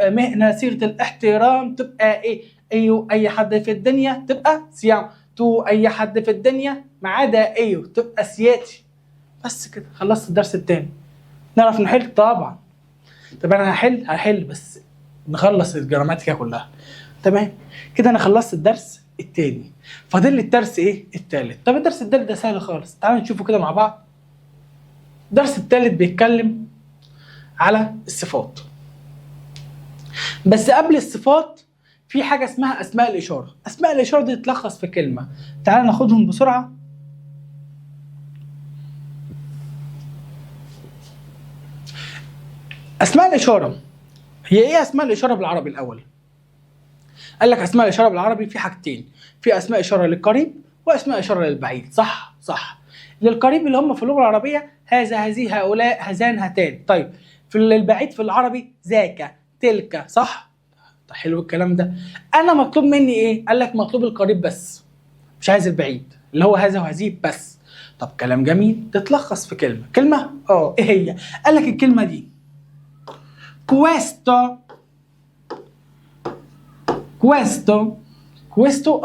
S1: مهنة صيغة الاحترام تبقى ايه، ايو اي حد في الدنيا تبقى سيام، تو اي حد في الدنيا ما عدا ايو تبقى سياتي. بس كده خلصت الدرس التاني. نعرف نحل طبعا. طب انا هحل بس نخلص الجراماتيكا كلها. تمام كده انا خلصت الدرس التاني، فاضل لي الدرس ايه، التالت. طب الدرس التالت ده سهل خالص، تعالوا نشوفه كده مع بعض. الدرس التالت بيتكلم على الصفات، بس قبل الصفات في حاجه اسمها اسماء الاشاره. اسماء الاشاره دي تتلخص في كلمه، تعالوا ناخدهم بسرعه. اسماء الاشاره هي ايه؟ اسماء الاشاره بالعربي الاول قال لك اسماء الاشاره بالعربي في حاجتين، في اسماء اشاره للقريب واسماء اشاره للبعيد. صح صح. للقريب اللي هم في اللغه العربيه هذا، هذه، هؤلاء، هذان، هاتان. طيب في البعيد في العربي ذاك، تلك. صح. طيب حلو الكلام ده. انا مطلوب مني ايه؟ قال لك مطلوب القريب بس، مش عايز البعيد اللي هو هذا وهذه بس. طب كلام جميل، تتلخص في كلمه. كلمه ايه هي؟ قال لك الكلمه دي كويستو، كويستو، كويستو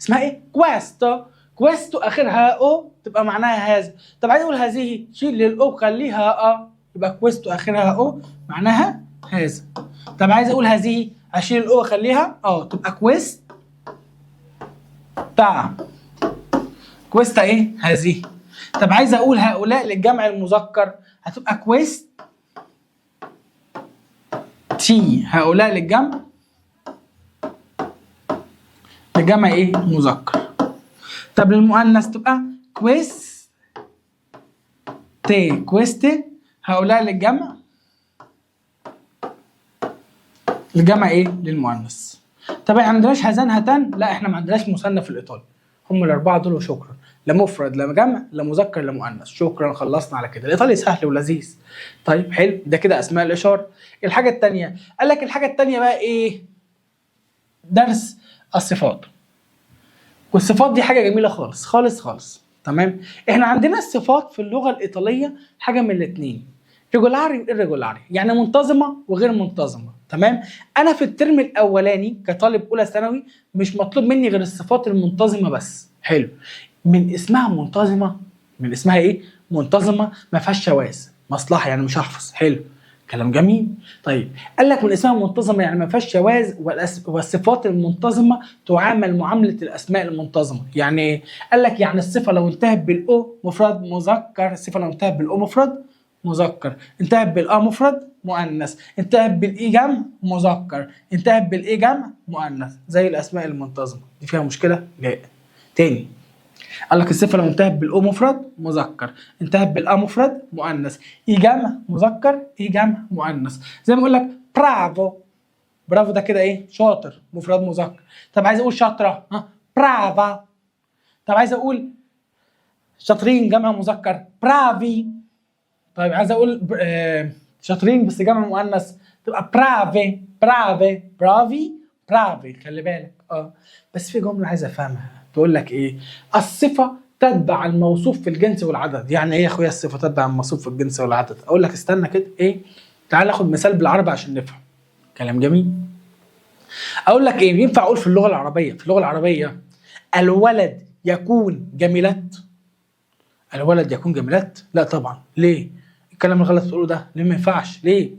S1: اسمها ايه؟ كويستو. كويستو اخرها او تبقى معناها هذا. طب عايز اقول هذه، شيل للاو خليها يبقى كويستو اخرها او معناها هذا. طب عايز اقول هذه، اشيل الاو اخليها تبقى كويست تاع. كويستا ايه؟ هذه. طب عايز اقول هؤلاء للجمع المذكر، هتبقى كويست تي. هؤلاء للجمع ايه؟ مذكر. طب للمؤنث تبقى كويس تي. كويستي. هؤلاء للجمع ايه؟ للمؤنث. طب ما عندناش هذان هاتان؟ لا احنا ما عندناش مثنى في الايطالي، هم الاربعه دول وشكرا. لا مفرد لا جمع لا مذكر لا مؤنث، شكرا خلصنا على كده. الايطالي سهل ولذيذ. طيب حلو، ده كده اسماء الاشاره. الحاجه الثانيه قال لك، الحاجه الثانيه بقى ايه؟ درس الصفات. والصفات دي حاجه جميله خالص خالص خالص. تمام. احنا عندنا الصفات في اللغه الايطاليه حاجه من الاثنين، ريجولاري وإيريجولاري، يعني منتظمه وغير منتظمه. تمام. انا في الترم الاولاني كطالب اولى ثانوي مش مطلوب مني غير الصفات المنتظمه بس. حلو. من اسمها منتظمه، من اسمها ايه؟ منتظمه، ما فيهاش شواذ، مصلحه يعني مش هحفظ. حلو، كلام جميل. طيب قال لك من اسمها منتظمه يعني ما فيهاش شواذ، والصفات المنتظمه تعامل معامله الاسماء المنتظمه. يعني ايه؟ قال لك يعني الصفه لو انتهت بالاو مفرد مذكر، الصفه لو انتهت بالاو مفرد مذكر، انتهت بالا مفرد مؤنث، انتهت بالاي جمع مذكر، انتهت بالاي جمع مؤنث، زي الاسماء المنتظمه. دي فيها مشكله؟ لا. تاني قال لك الصفه لو انتهت بالاو مفرد مذكر، انتهت بالا مفرد مؤنث، اي جمع مذكر، اي جمع مؤنث. زي ما اقول لك برافو. برافو ده كده ايه؟ شاطر، مفرد مذكر. طب عايز اقول شاطره، برافا. طب عايز اقول شاطرين جمع مذكر، برافي. طيب عايز اقول شاطرين بس جمع مؤنث، تبقى برافي. برافي برافي برافي. خلي بالك بس في جمله عايز افهمها، تقول لك ايه؟ الصفه تتبع الموصوف في الجنس والعدد. يعني ايه يا اخويا الصفه تتبع الموصوف في الجنس والعدد؟ اقول لك استنى كده. ايه؟ تعال ناخد مثال بالعربي عشان نفهم. كلام جميل. اقول لك ايه؟ ينفع اقول في اللغه العربيه، الولد يكون جميلات؟ الولد يكون جميلات؟ لا طبعا. ليه؟ الكلام الغلط تقوله ده ليه ما ينفعش؟ ليه؟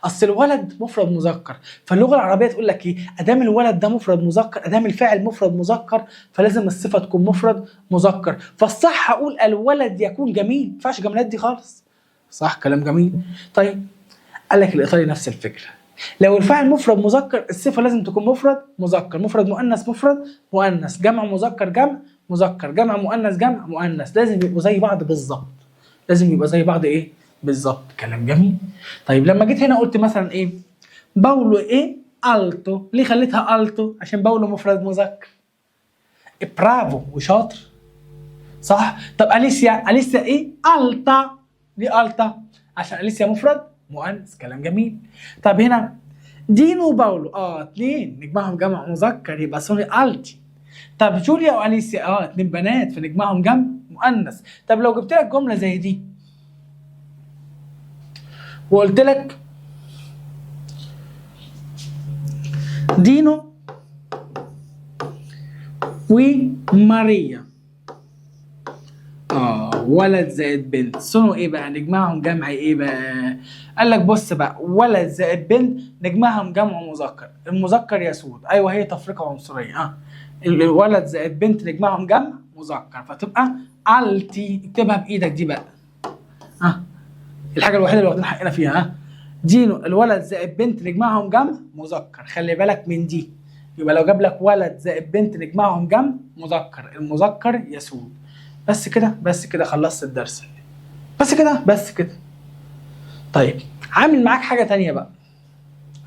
S1: اصل الولد مفرد مذكر، فاللغه العربيه تقول لك ايه؟ ادام الولد ده مفرد مذكر، ادام الفاعل مفرد مذكر، فلازم الصفه تكون مفرد مذكر. فالصح اقول الولد يكون جميل، ما ينفعش جمالات دي خالص. صح، كلام جميل. طيب قال لك الايطالي نفس الفكره، لو الفاعل مفرد مذكر الصفه لازم تكون مفرد مذكر، مفرد مؤنث مفرد مؤنث، جمع مذكر جمع مذكر، جمع مؤنث جمع مؤنث، لازم يبقوا زي بعض بالظبط. لازم يبقى زي بعض ايه؟ بالظبط. كلام جميل. طيب لما جيت هنا قلت مثلا ايه؟ باولو ايه؟ التو. ليه خليتها التو؟ عشان باولو مفرد مذكر. برافو وشاطر. صح. طب اليسيا ايه؟ التا. ليه التا؟ عشان اليسيا مفرد مؤنث. كلام جميل. طب هنا دينو وباولو اتنين نجمعهم جمع مذكر يبقى سوري التي. طب جوليا واليسيا اتنين بنات فنجمعهم جمع مؤنث. طب لو جبت لك جمله زي دي وقلت لك دينو وماريا، ولد زائد بنت، صنوا ايه بقى؟ نجمعهم جمع ايه بقى؟ قال لك بص بقى، ولد زائد بنت نجمعهم جمع مذكر، المذكر يسود. ايوه هي تفرقه عنصريه. الولد زائد بنت نجمعهم جمع مذكر، فتبقى التي. اكتبها بايدك دي بقى. الحاجه الوحيده اللي واخدين حقنا فيها. دينو الولد زائد بنت نجمعهم جمع مذكر، خلي بالك من دي. يبقى لو جاب لك ولد زائد بنت نجمعهم جمع مذكر، المذكر يسود. بس كده، بس كده خلصت الدرس. بس كده، بس كده. طيب عامل معاك حاجه تانية بقى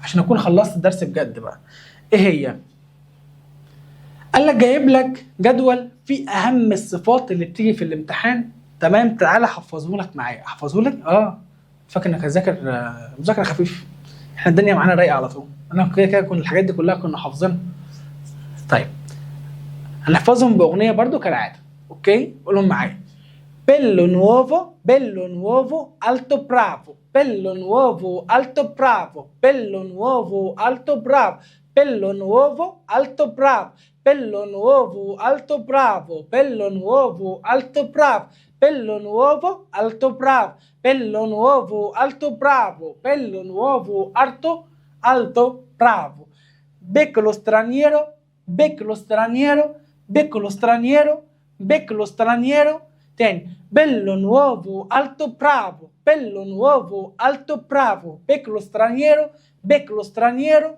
S1: عشان اكون خلصت الدرس بجد بقى. ايه هي؟ قال لك جايب لك جدول فيه اهم الصفات اللي بتيجي في الامتحان. تمام. تعالى حفظه لك معايا. احفظه لك؟ فاكر انك هتذاكر مذاكره خفيف؟ احنا الدنيا معانا رايقه على طول. انا كده كده كل الحاجات دي كلها كنا حافظينها. طيب هنحفظهم باغنيه برضو كالعاده. اوكي، قولهم معايا. Bello nuovo, bello nuovo, alto bravo. Bello nuovo, alto bravo. Bello nuovo, alto bravo. Bello nuovo, alto bravo. bello nuovo alto bravo, bello nuovo alto bravo, bello nuovo alto bravo, bello nuovo alto bravo, bello nuovo alto bravo. Becco lo straniero, becco lo straniero, becco lo straniero, becco lo straniero. تاني bello nuovo alto bravo, bello nuovo alto bravo, becco lo straniero, becco lo straniero.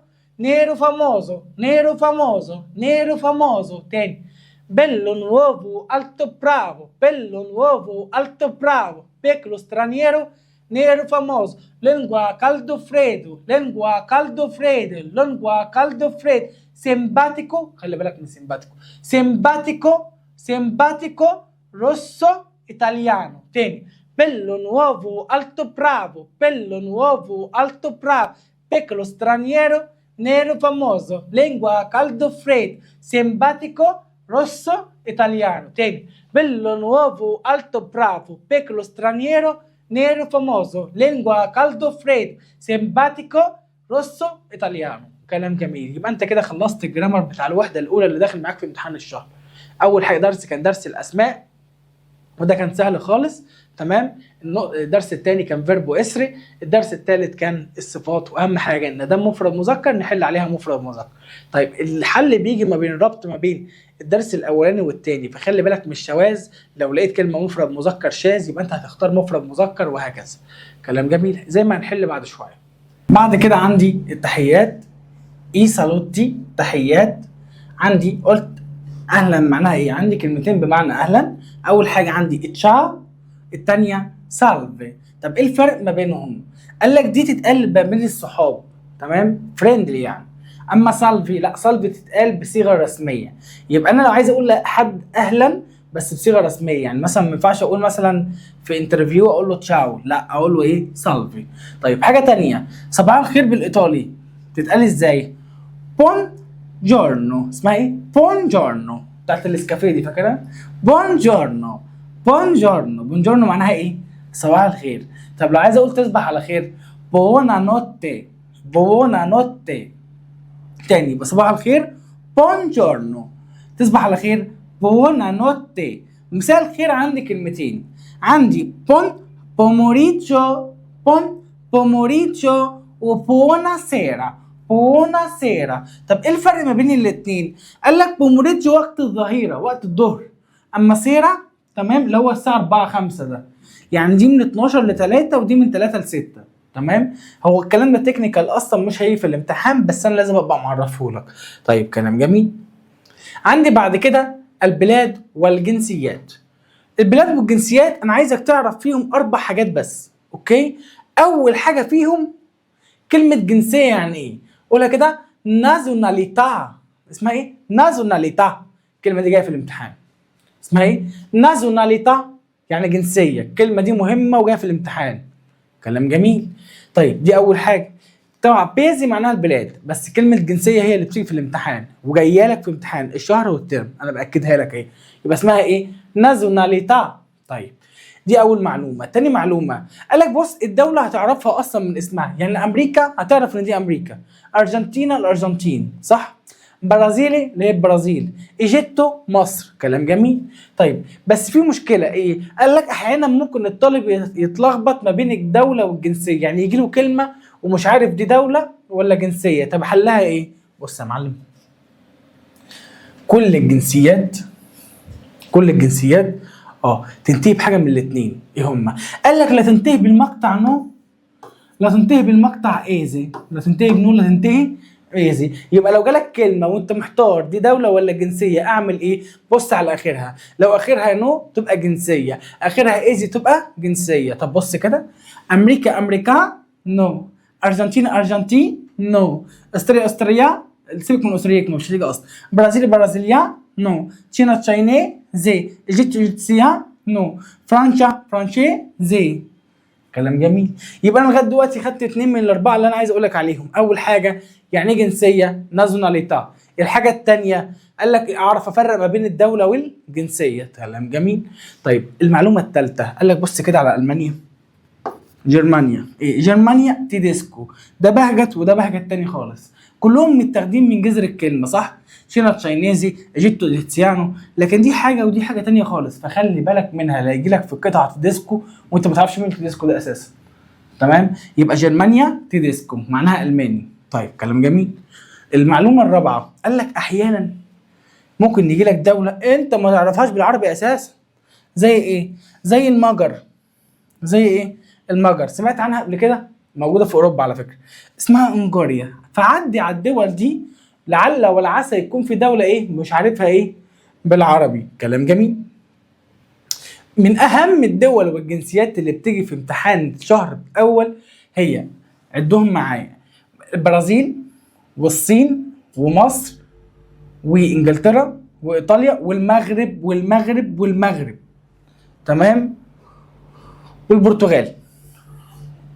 S1: Nero famoso, nero famoso, nero famoso. تاني bello nuovo alto bravo, bello nuovo alto bravo, becco lo straniero. Nero famoso. Lingua caldo freddo, lingua caldo freddo, lingua caldo freddo. Simpatico, خلي بالك من simpatico. Simpatico, simpatico, rosso, italiano. تاني bello nuovo alto bravo, bello nuovo alto bravo, becco lo straniero. Nero famoso, lingua caldo freddo, simpatico, rosso, italiano. تاني bello nuovo alto bravo, becco lo straniero. Nero famoso, lingua caldo freddo, simpatico, rosso, italiano. كلام جميل. يبقى انت كده خلصت الجرامر بتاع الوحده الاولى اللي داخل معاك في امتحان الشهر. اول حاجه درس كان درس الاسماء، وده كان سهل خالص. تمام. الدرس الثاني كان فيربو اسري. الدرس الثالث كان الصفات، واهم حاجه ان ده مفرد مذكر نحل عليها مفرد مذكر. طيب الحل بيجي ما بين الربط ما بين الدرس الاولاني والثاني، فخلي بالك من الشواذ. لو لقيت كلمه مفرد مذكر شاذ يبقى انت هتختار مفرد مذكر، وهكذا. كلام جميل زي ما هنحل بعد شويه. بعد كده عندي التحيات، اي سالوتي، تحيات. عندي قلت اهلا معناها ايه؟ عندي كلمتين بمعنى اهلا. اول حاجه عندي تشاو، الثانيه سالفي. طب ايه الفرق ما بينهم؟ قال لك دي تتقال ما بين الصحاب، تمام، فريندلي يعني. اما سالفي لا، سالفي تتقال بصيغه رسميه. يبقى انا لو عايز اقول لحد اهلا بس بصيغه رسميه، يعني مثلا ما ينفعش اقول مثلا في انترفيو اقول له تشاو، لا اقول له ايه؟ سالفي. طيب حاجه ثانيه، صباح الخير بالايطالي تتقال ازاي؟ بون جورنو. اسمها ايه؟ بون جورنو، بتاعت الاسكافيه دي، فاكرها؟ بون جورنو، بون جورنو. بون جورنو معناها ايه؟ صباح الخير. طب لو عايز اقول تصبح على خير، بونا نوتي، بونا نوتي. تاني يبقى صباح الخير بون جورنو، تصبح على خير بونا نوتي. مثال الخير عندي كلمتين، عندي بون بوموريتشو، بون بوموريتشو، وبونا سيرا، بونا سيرا. طب ايه الفرق ما بين الاثنين؟ قال لك بوموريتشو وقت الظهيره، وقت الظهر، اما سيرا تمام اللي هو الساعه 4 5 ده. يعني دي من 12 ل 3 ودي من 3 ل 6. تمام. هو الكلام ده تكنيكال اصلا مش هيجي في الامتحان، بس انا لازم ابقى معرفه لك. طيب كلام جميل. عندي بعد كده البلاد والجنسيات. البلاد والجنسيات انا عايزك تعرف فيهم 4 حاجات بس. اوكي. اول حاجه فيهم كلمه جنسيه يعني ايه؟ قولها كده، نازوناليتا. اسمها ايه؟ نازوناليتا. الكلمه دي جايه في الامتحان. اسمها ايه؟ نازوناليتا، يعني جنسيه. الكلمه دي مهمه وجايه في الامتحان. كلام جميل. طيب دي اول حاجه. طبعا بيزي معناها البلاد، بس كلمه جنسيه هي اللي بتيجي في الامتحان وجايه لك في امتحان الشهر والترم، انا باكدها لك اهي. يبقى اسمها ايه؟ نازوناليتا. طيب دي اول معلومه. تاني معلومه قال لك بص، الدوله هتعرفها اصلا من اسمها. يعني امريكا هتعرف ان دي امريكا، ارجنتينا الارجنتين، صح؟ برازيلي اللي هي البرازيل، ايجيبتو مصر. كلام جميل. طيب بس في مشكله ايه؟ قال لك احيانا ممكن الطالب يتلخبط ما بين الدوله والجنسيه، يعني يجي له كلمه ومش عارف دي دوله ولا جنسيه. طب حلها ايه؟ بص يا معلم، كل الجنسيات تنتهي بحاجه من الاثنين. ايه هما؟ قال لك لا تنتهي بالمقطع نو، لا تنتهي بالمقطع ايزي، لا تنتهي بنو، لا تنتهي ايزي. يبقى لو جالك كلمه وانت محتار دي دوله ولا جنسيه اعمل ايه؟ بص على اخرها، لو اخرها نو تبقى جنسيه، اخرها ايزي تبقى جنسيه. طب بص كده، امريكا امريكا نو، ارجنتين ارجنتين نو، استراليا استراليا، سيبك من استراليا مش هتيجي اصلا، برازيل برازيليا نو، تشينا تشايني زي، ايجيبت ايجيبسيا نو، فرنسا فرنشي زي. كلام جميل. يبقى انا لغايه دلوقتي خدت 2 من ال4 اللي انا عايز اقول لك عليهم. اول حاجه يعني ايه جنسيه؟ نازوناليتا. الحاجه الثانيه قال لك اعرف افرق ما بين الدوله والجنسيه. كلام جميل. طيب المعلومه الثالثه قال لك بص كده على المانيا، جرمانيا. ايه جرمانيا؟ تيديسكو. ده بهجت وده بهجت تاني خالص، كلهم متاخدين من جذر الكلمه، صح؟ شينا تشاينيزي، ايجيبتو ايجيبسيانو، لكن دي حاجه ودي حاجه تانية خالص، فخلي بالك منها لا يجي لك في قطعه تديسكو وانت ما تعرفش مين تديسكو ده اساسا. تمام؟ يبقى جرمانيا تيديسكو معناها الماني. طيب كلام جميل. المعلومه الرابعه قال لك احيانا ممكن يجي لك دوله انت ما تعرفهاش بالعربي اساسا. زي ايه؟ زي المجر. زي ايه؟ المجر، سمعت عنها قبل كده؟ موجوده في اوروبا على فكره، اسمها انجوريا. فعدي على الدول دي لعل والعسى يكون في دوله ايه مش عارفها ايه بالعربي. كلام جميل. من اهم الدول والجنسيات اللي بتيجي في امتحان شهر اول هي، عدهم معايا: البرازيل والصين ومصر وانجلترا وايطاليا والمغرب. تمام؟ والبرتغال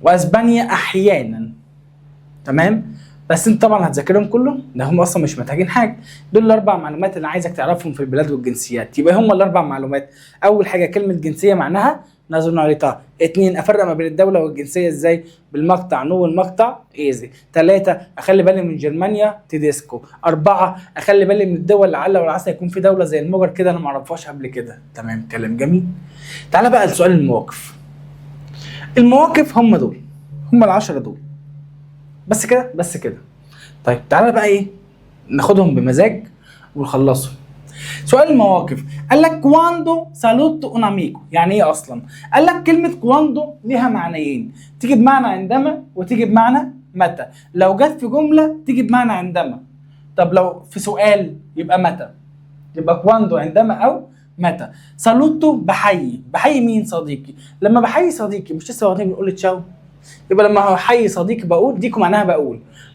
S1: واسبانيا احيانا. تمام؟ بس انت طبعا هتذاكرهم كلهم، ده هم اصلا مش محتاجين حاجه. دول الاربع معلومات اللي عايزك تعرفهم في البلاد والجنسيات. يبقى هم الاربع معلومات: اول حاجه كلمه جنسيه معناها نازوناليتا. 2 افرق ما بين الدوله والجنسيه ازاي؟ بالمقطع نو والمقطع ايزي. 3 اخلي بالي من جرمانيا تيديسكو. 4 اخلي بالي من الدول لعل والعسى يكون في دوله زي المجر كده انا ما اعرفهاش قبل كده. تمام؟ كلام جميل. تعالى بقى لسؤال المواقف. المواقف هم دول، هم ال10 دول بس كده بس كده. طيب تعالى بقى ايه ناخدهم بمزاج ونخلصهم. سؤال المواقف قال لك كواندو سالوت اون اميكو، يعني ايه اصلا؟ قال لك كلمه كواندو ليها معنيين، تيجي بمعنى عندما وتيجي بمعنى متى. لو جت في جمله تيجي بمعنى عندما، طب لو في سؤال يبقى متى. يبقى كواندو عندما او متى. سالوتو بحيي مين؟ صديقي. لما بحيي صديقي مش لسه واخدين بنقول تشاو؟ يبقى لما احيي صديقي بقول ديكو معناها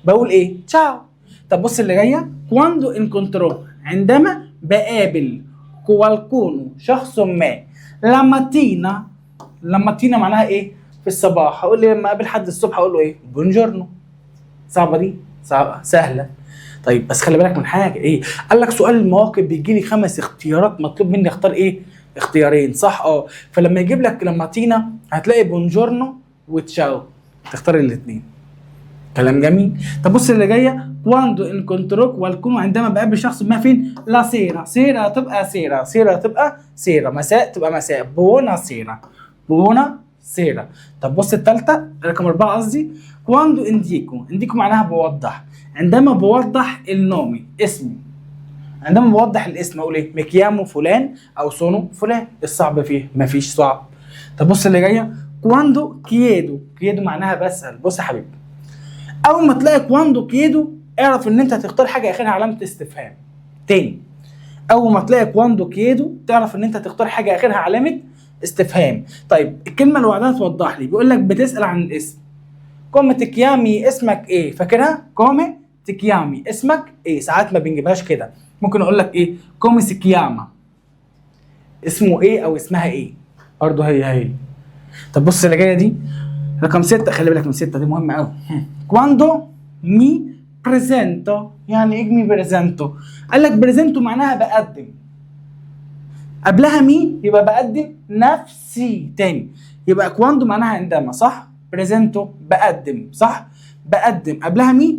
S1: بقول ايه؟ تشاو. طب بص اللي جايه: كواندو انكونترو، عندما بقابل كوالكونو شخص ما. لاماتينا معناها ايه؟ في الصباح. هقول لي لما اقابل حد الصبح اقول له ايه؟ بونجورنو. صعبه دي؟ صعبه سهله. طيب بس خلي بالك من حاجه. ايه؟ قال لك سؤال المواقف بيجي لي 5 اختيارات، مطلوب مني اختار ايه؟ اختيارين صح؟ فلما يجيب لك لاماتينا هتلاقي بونجورنو وتشاو، تختار الاثنين. كلام جميل. طب بص اللي جايه: كواندو انكونتروك والكونو، عندما بقابل شخص ما فين؟ لا سيرا. سيرا تبقى سيرا، مساء تبقى مساء. بونا سيرا. طب بص الثالثه رقم 4 قصدي: كواندو انديكو معناها بوضح، عندما بوضح النومي اسمي. عندما بوضح الاسم اقول ايه؟ مكيامو فلان او سونو فلان. الصعب فيه؟ مفيش صعب. طب بص اللي جايه: كواندو كييدو معناها بسأل. بص يا حبيبي، اول ما تلاقي كواندو كييدو اعرف ان انت هتختار حاجه اخرها علامه استفهام. تاني، اول ما تلاقي كواندو كييدو تعرف ان انت هتختار حاجه اخرها علامه استفهام. طيب الكلمه اللي بعدها توضح لي، بيقول لك بتسال عن الاسم. كومي تكيامي اسمك ايه؟ فاكرها؟ كومي تكيامي اسمك ايه؟ ساعات ما بنجيبهاش كده، ممكن اقول لك ايه؟ كومي سكياما، اسمه ايه او اسمها ايه؟ برضه هي. طب بص اللي جايه دي رقم 6، خلي بالك من 6 دي مهمه قوي. كواندو مي بريزنتو، يعني ايه مي بريزنتو؟ قال لك بريزنتو معناها بقدم، قبلها مي يبقى بقدم نفسي. تاني، يبقى كواندو معناها عندما صح؟ بريزنتو بقدم صح؟ بقدم قبلها مي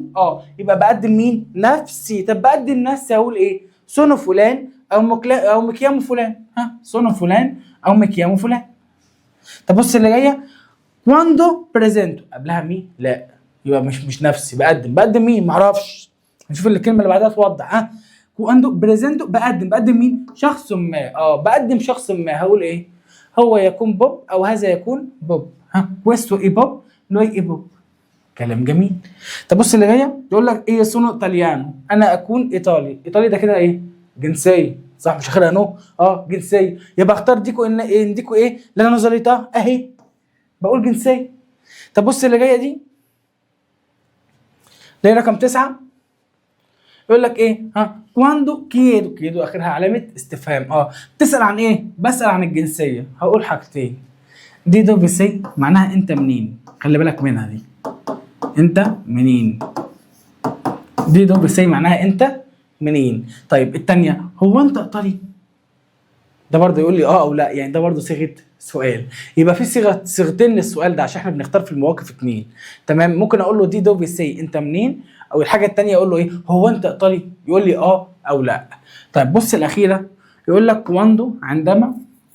S1: يبقى بقدم مين؟ نفسي. طب بقدم نفسي اقول ايه؟ سونو فلان او مكيامو فلان. سونو فلان او مكيامو فلان. طب بص اللي جايه: كواندو بريزنتو قبلها مي؟ لا، يبقى مش نفسي. بقدم مين؟ معرفش. نشوف الكلمه اللي بعدها توضح. كواندو بريزنتو بقدم مين؟ شخص ما. بقدم شخص ما هقول ايه؟ هو يكون بوب او هذا يكون بوب. كويستو اي بوب نوي اي بوب. كلام جميل. طب بص اللي جايه يقول لك ايه؟ سونو ايطاليانو، انا اكون ايطالي ده كده ايه؟ جنسيه صح؟ مش اخرها نو؟ جنسيه. يبقى اختار ديكو انديكو ايه؟ لا نظريتها اهي، بقول جنسيه. طب بص اللي جايه دي اللي هي رقم 9، يقول لك ايه؟ كواندو كيدو اخرها علامه استفهام. تسال عن ايه؟ بسال عن الجنسيه. هقول حاجتين: دي دو بيسي معناها انت منين، خلي بالك منها دي، انت منين. دي دو بيسي معناها انت منين. طيب الثانيه: هو انت ايطالي؟ ده برضه يقول لي او لا، يعني ده برضه صيغه سؤال. يبقى في صيغتين للسؤال ده عشان احنا بنختار في المواقف 2. تمام؟ ممكن اقول له دي دو بيسي انت منين، او الحاجه الثانيه اقول له ايه؟ هو انت ايطالي؟ يقول لي او لا. طيب بص الاخيره، يقول لك واندو عندما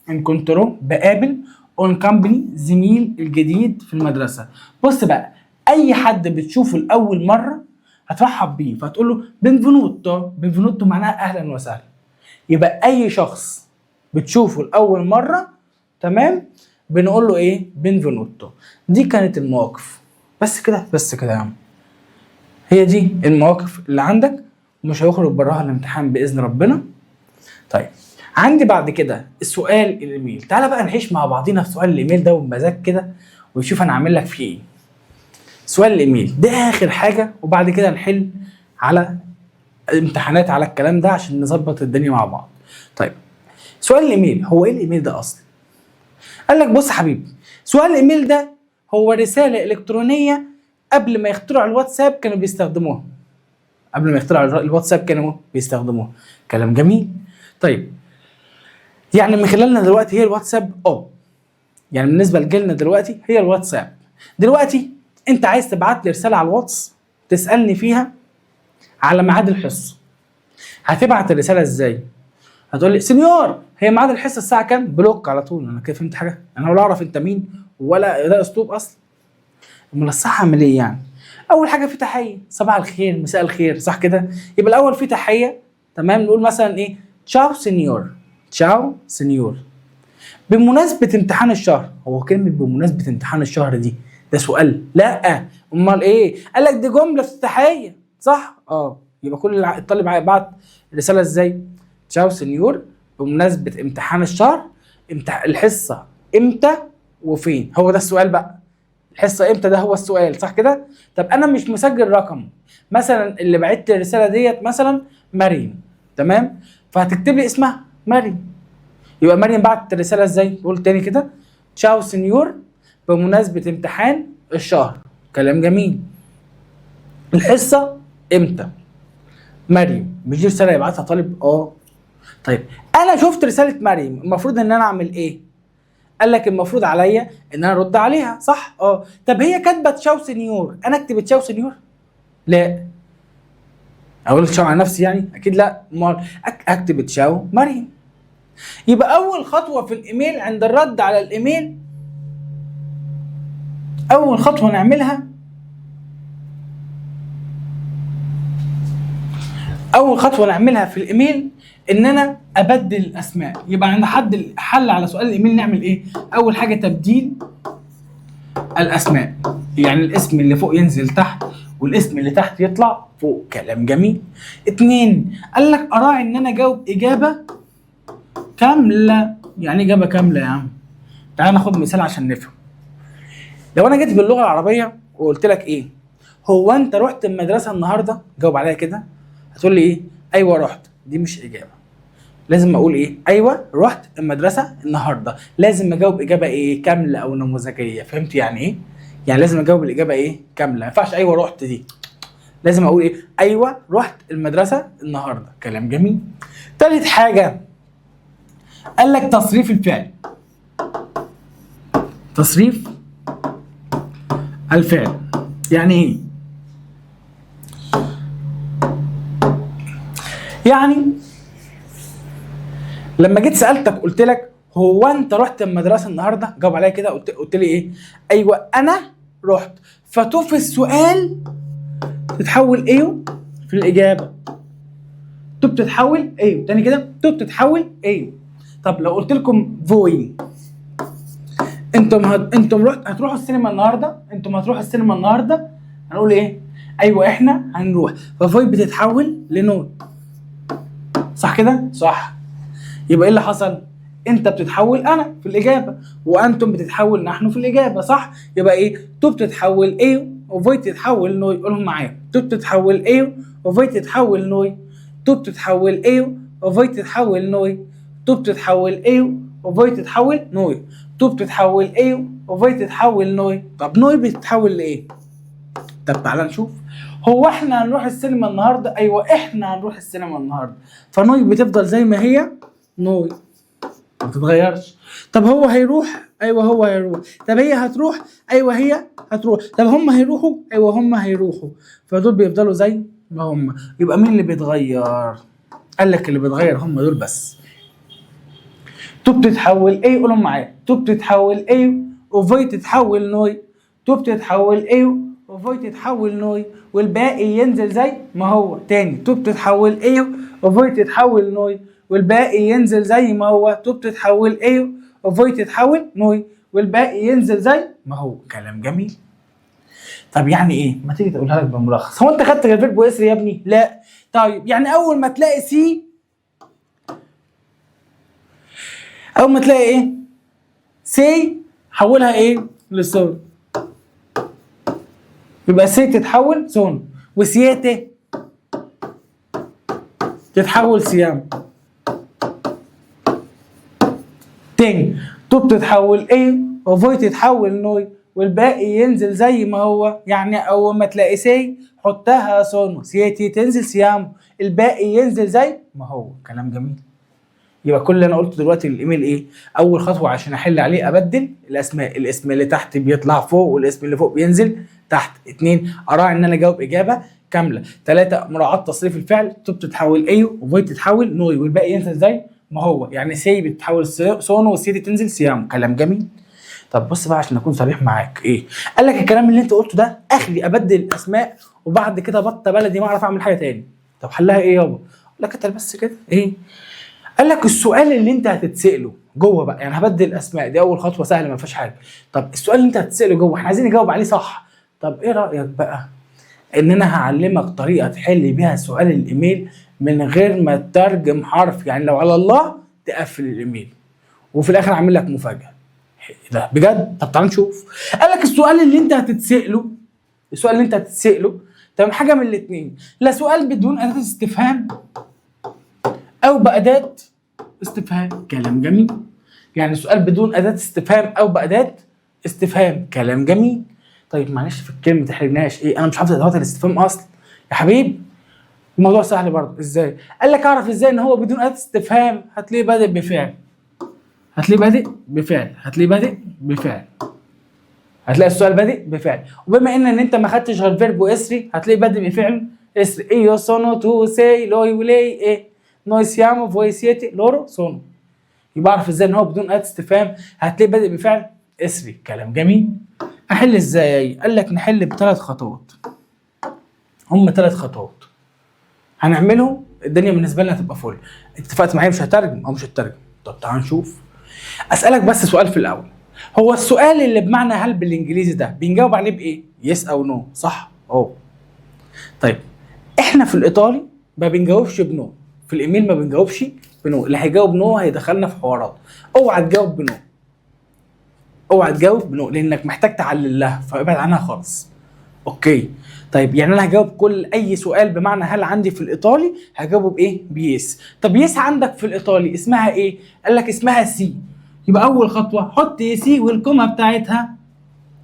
S1: انكونترو بقابل اون كامباني زميل الجديد في المدرسه. بص بقى، اي حد بتشوفه لاول مره هترحب بيه فتقول له بنفونوتو. بنفونوتو معناها اهلا وسهلا. يبقى اي شخص بتشوفه لاول مره، تمام، بنقول له ايه؟ بنفونوتو. دي كانت المواقف. بس كده، بس كده يا عم. هي دي المواقف اللي عندك ومش هيخرج براها الامتحان باذن ربنا. طيب عندي بعد كده السؤال الايميل. تعالى بقى نعيش مع بعضينا في سؤال الايميل ده وبمزاج كده، وشوف انا عامل لك فيه ايه. سؤال الايميل ده اخر حاجه، وبعد كده نحل على امتحانات على الكلام ده عشان نظبط الدنيا مع بعض. طيب سؤال الايميل، هو ايه الايميل ده اصلا؟ قال لك بص يا حبيبي، سؤال الايميل ده هو رساله الكترونيه قبل ما يخترعوا الواتساب كانوا بيستخدموها. قبل ما يخترعوا الواتساب كانوا بيستخدموها. كلام جميل. طيب يعني من خلالنا دلوقتي هي الواتساب، يعني بالنسبه لجيلنا دلوقتي هي الواتساب. دلوقتي انت عايز تبعت لي رساله على الواتس تسالني فيها على ميعاد الحصه. هتبعت الرساله ازاي؟ هتقول لي سنيور هي ميعاد الحصه الساعه كام؟ بلوك على طول. انا كده فهمت حاجه؟ انا ولا اعرف انت مين ولا ده اسلوب اصلا. امال الصح اعمل ايه يعني؟ اول حاجه في تحيه، صباح الخير، مساء الخير، صح كده؟ يبقى الاول في تحيه، تمام، نقول مثلا ايه؟ تشاو سنيور. تشاو سنيور. بمناسبه امتحان الشهر. هو كلمه بمناسبه امتحان الشهر دي ده سؤال؟ لا، امال ايه؟ قال لك دي جمله افتتاحيه، صح؟ يبقى كل الطالب بعت رساله ازاي؟ تشاو سنيور بمناسبه امتحان الشهر. الحصه امتى وفين؟ هو ده السؤال بقى. الحصه امتى ده هو السؤال، صح كده؟ طب انا مش مسجل رقم، مثلا اللي بعت لي الرساله ديت مثلا مريم، تمام، فهتكتب لي اسمها مريم. يبقى مريم بعت الرساله ازاي؟ قول تاني كده. تشاو سنيور بمناسبه امتحان الشهر. كلام جميل. الحصه امتى؟ مريم. مش دي رساله يبعتها طالب؟ طيب انا شفت رساله مريم، المفروض ان انا اعمل ايه؟ قال لك المفروض عليا ان انا ارد عليها، صح؟ طب هي كاتبه تشاو سنيور، انا اكتب تشاو سنيور؟ لا. اقول تشاو على نفسي يعني؟ اكيد لا. امال اكتب تشاو مريم. يبقى اول خطوه في الايميل عند الرد على الايميل، اول خطوه نعملها، في الايميل ان انا ابدل الاسماء. يبقى عند حل على سؤال الايميل نعمل ايه؟ اول حاجه تبديل الاسماء، يعني الاسم اللي فوق ينزل تحت والاسم اللي تحت يطلع فوق. كلام جميل. 2 قال لك اراعي ان انا اجاوب اجابه كامله. يعني اجابه كامله يا عم؟ تعال ناخد مثال عشان نفهم. لو انا جيت باللغه العربيه وقلت لك ايه؟ هو انت رحت المدرسه النهارده؟ جاوب عليا كده. هتقول لي ايه؟ ايوه رحت. دي مش اجابه. لازم اقول ايه؟ ايوه رحت المدرسه النهارده. لازم اجاوب اجابه ايه؟ كامله او نموذجيه. فهمت يعني ايه؟ يعني لازم اجاوب الاجابه ايه؟ كامله. ما ينفعش ايوه رحت دي. لازم اقول ايه؟ ايوه رحت المدرسه النهارده. كلام جميل. تالت حاجه قال لك تصريف الفعل. تصريف الفعل يعني ايه؟ يعني لما جيت سالتك قلت لك هو انت رحت المدرسه النهارده؟ جاوب عليا كده. قلت لي ايه؟ ايوه انا رحت. فتو في السؤال تتحول ايه في الاجابه. تو بتتحول ايه تاني كده. تو بتتحول ايه. طب لو قلت لكم فوي، انتم هتروحوا السينما النهارده؟ انتم هتروحوا السينما النهارده؟ هنقول ايه؟ ايوه احنا هنروح. ففوي بتتحول لنو، صح كده؟ صح. يبقى ايه اللي حصل؟ انت بتتحول انا في الاجابه، وانتم بتتحول نحن في الاجابه، صح؟ يبقى ايه؟ تو بتتحول ايه وفوي تتحول نوي. قولهم معايا. تو بتتحول ايه وفوي تتحول نوي. تو بتتحول ايه وفوي تتحول نوي. تو بتتحول ايه وفوي تتحول نوي. تو بتتحول ايه وفوي تتحول نوي. طب نوي بتتحول لايه؟ طب تعالى نشوف. هو احنا هنروح السينما النهارده؟ ايوه احنا هنروح السينما النهارده. فنوي بتفضل زي ما هي نوي، ما بتتغيرش. طب هو هيروح؟ ايوه هو هيروح. طب هي هتروح؟ ايوه هي هتروح. طب هم هيروحوا؟ ايوه هم هيروحوا. فدول بيفضلوا زي ما هم. يبقى مين اللي بيتغير؟ قال لك اللي بيتغير هم دول بس. تو بتتحول ايه، قولهم معايا. تو بتتحول ايه وفي تتحول نوي. تو بتتحول ايه وفي تتحول نوي والباقي ينزل زي ما هو. تاني، تو بتتحول ايه وفي تتحول نوي والباقي ينزل زي ما هو. تو بتتحول ايه وفي تتحول نوي والباقي ينزل زي ما هو. كلام جميل. طب يعني ايه؟ ما تيجي تقولها لك بملخص. هو انت خدت غير فيرب اسر يا ابني؟ لا. طيب يعني اول ما تلاقي سي، اول ما تلاقي ايه سي، حولها ايه لسون. يبقى سي تتحول سون وسياته تتحول سيام. تاني، تو بتتحول ايه وفوي تتحول نوي والباقي ينزل زي ما هو. يعني اول ما تلاقي سي حطها سون، سياتي تنزل سيام، الباقي ينزل زي ما هو. كلام جميل. يبقى كل اللي انا قلته دلوقتي الايميل ايه؟ اول خطوه عشان احل عليه ابدل الاسماء، الاسم اللي تحت بيطلع فوق والاسم اللي فوق بينزل تحت. 2، اراعي ان انا اجاوب اجابه كامله. 3، مراعاه تصريف الفعل. تو بتتحول ايو وفوي تتحول نوي والباقي ينزل زي ما هو. يعني سي بتتحول سونو وسيتي تنزل سيام. كلام جميل. طب بص بقى عشان اكون صريح معاك، ايه قال لك الكلام اللي انت قلته ده اخلي ابدل الاسماء وبعد كده بطه بلدي ما اعرف اعمل حاجه تاني. طب حلها ايه يابا؟ اقول لك انت بس كده ايه. قال لك السؤال اللي انت هتتساله جوه بقى، يعني هبدل الاسماء دي اول خطوه سهله ما فيهاش حاجه. طب السؤال اللي انت هتتساله جوه احنا عايزين نجاوب عليه صح. طب ايه رايك بقى ان انا هعلمك طريقه تحل بيها سؤال الايميل من غير ما تترجم حرف، يعني لو على الله تقفل الايميل وفي الاخر اعمل لك مفاجاه. ده بجد؟ طب تعال نشوف. قال لك السؤال اللي انت هتتساله، السؤال اللي انت هتتساله تمام حاجه من الاثنين، لا سؤال بدون اداه استفهام او باداه استفهام. كلام جميل. يعني سؤال بدون اداه استفهام او باداه استفهام. كلام جميل. طيب معلش في الكلمه ما تحرجناش، ايه انا مش حافظ ادوات الاستفهام اصلا يا حبيبي. الموضوع سهل برضه. ازاي؟ قال لك اعرف ازاي ان هو بدون اداه استفهام. هتلاقيه بادئ بفعل، هتلاقيه بادئ بفعل، هتلاقيه بادئ بفعل، هتلاقي السؤال بادئ بفعل. وبما ان انت ما خدتش غير فيرب اسري هتلاقيه بادئ بفعل اسري. ايو سونو تو سي لوي ولي ايه نوي سيامو فوي سيتي لورو سونو. يبقى اعرف ازاي ان هو بدون اداه استفهام هتلاقيه بادئ بفعل اسري. كلام جميل. احل ازاي؟ قال لك نحل بثلاث خطوات. هم 3 خطوات هنعملهم الدنيا بالنسبه لنا هتبقى فل. اتفقت معايا مش هترجم او مش هترجم؟ طب تعال نشوف. اسالك بس سؤال في الاول. هو السؤال اللي بمعنى هل بالانجليزي ده بنجاوب عليه بايه؟ يس او نو، صح؟ طيب احنا في الايطالي ما بنجاوبش بنو، في الايميل ما بنجاوبش بنو. اللي هيجاوب نو هيدخلنا في حوارات. اوعى تجاوب بنو، اوعى تجاوب بنو لانك محتاج تعلل لها فابعد عنها خالص. اوكي. طيب يعني انا هجاوب كل اي سؤال بمعنى هل عندي في الايطالي هجاوبه بايه؟ بيس. طب يس عندك في الايطالي اسمها ايه؟ قال لك اسمها سي. يبقى اول خطوه حط سي والكومه بتاعتها.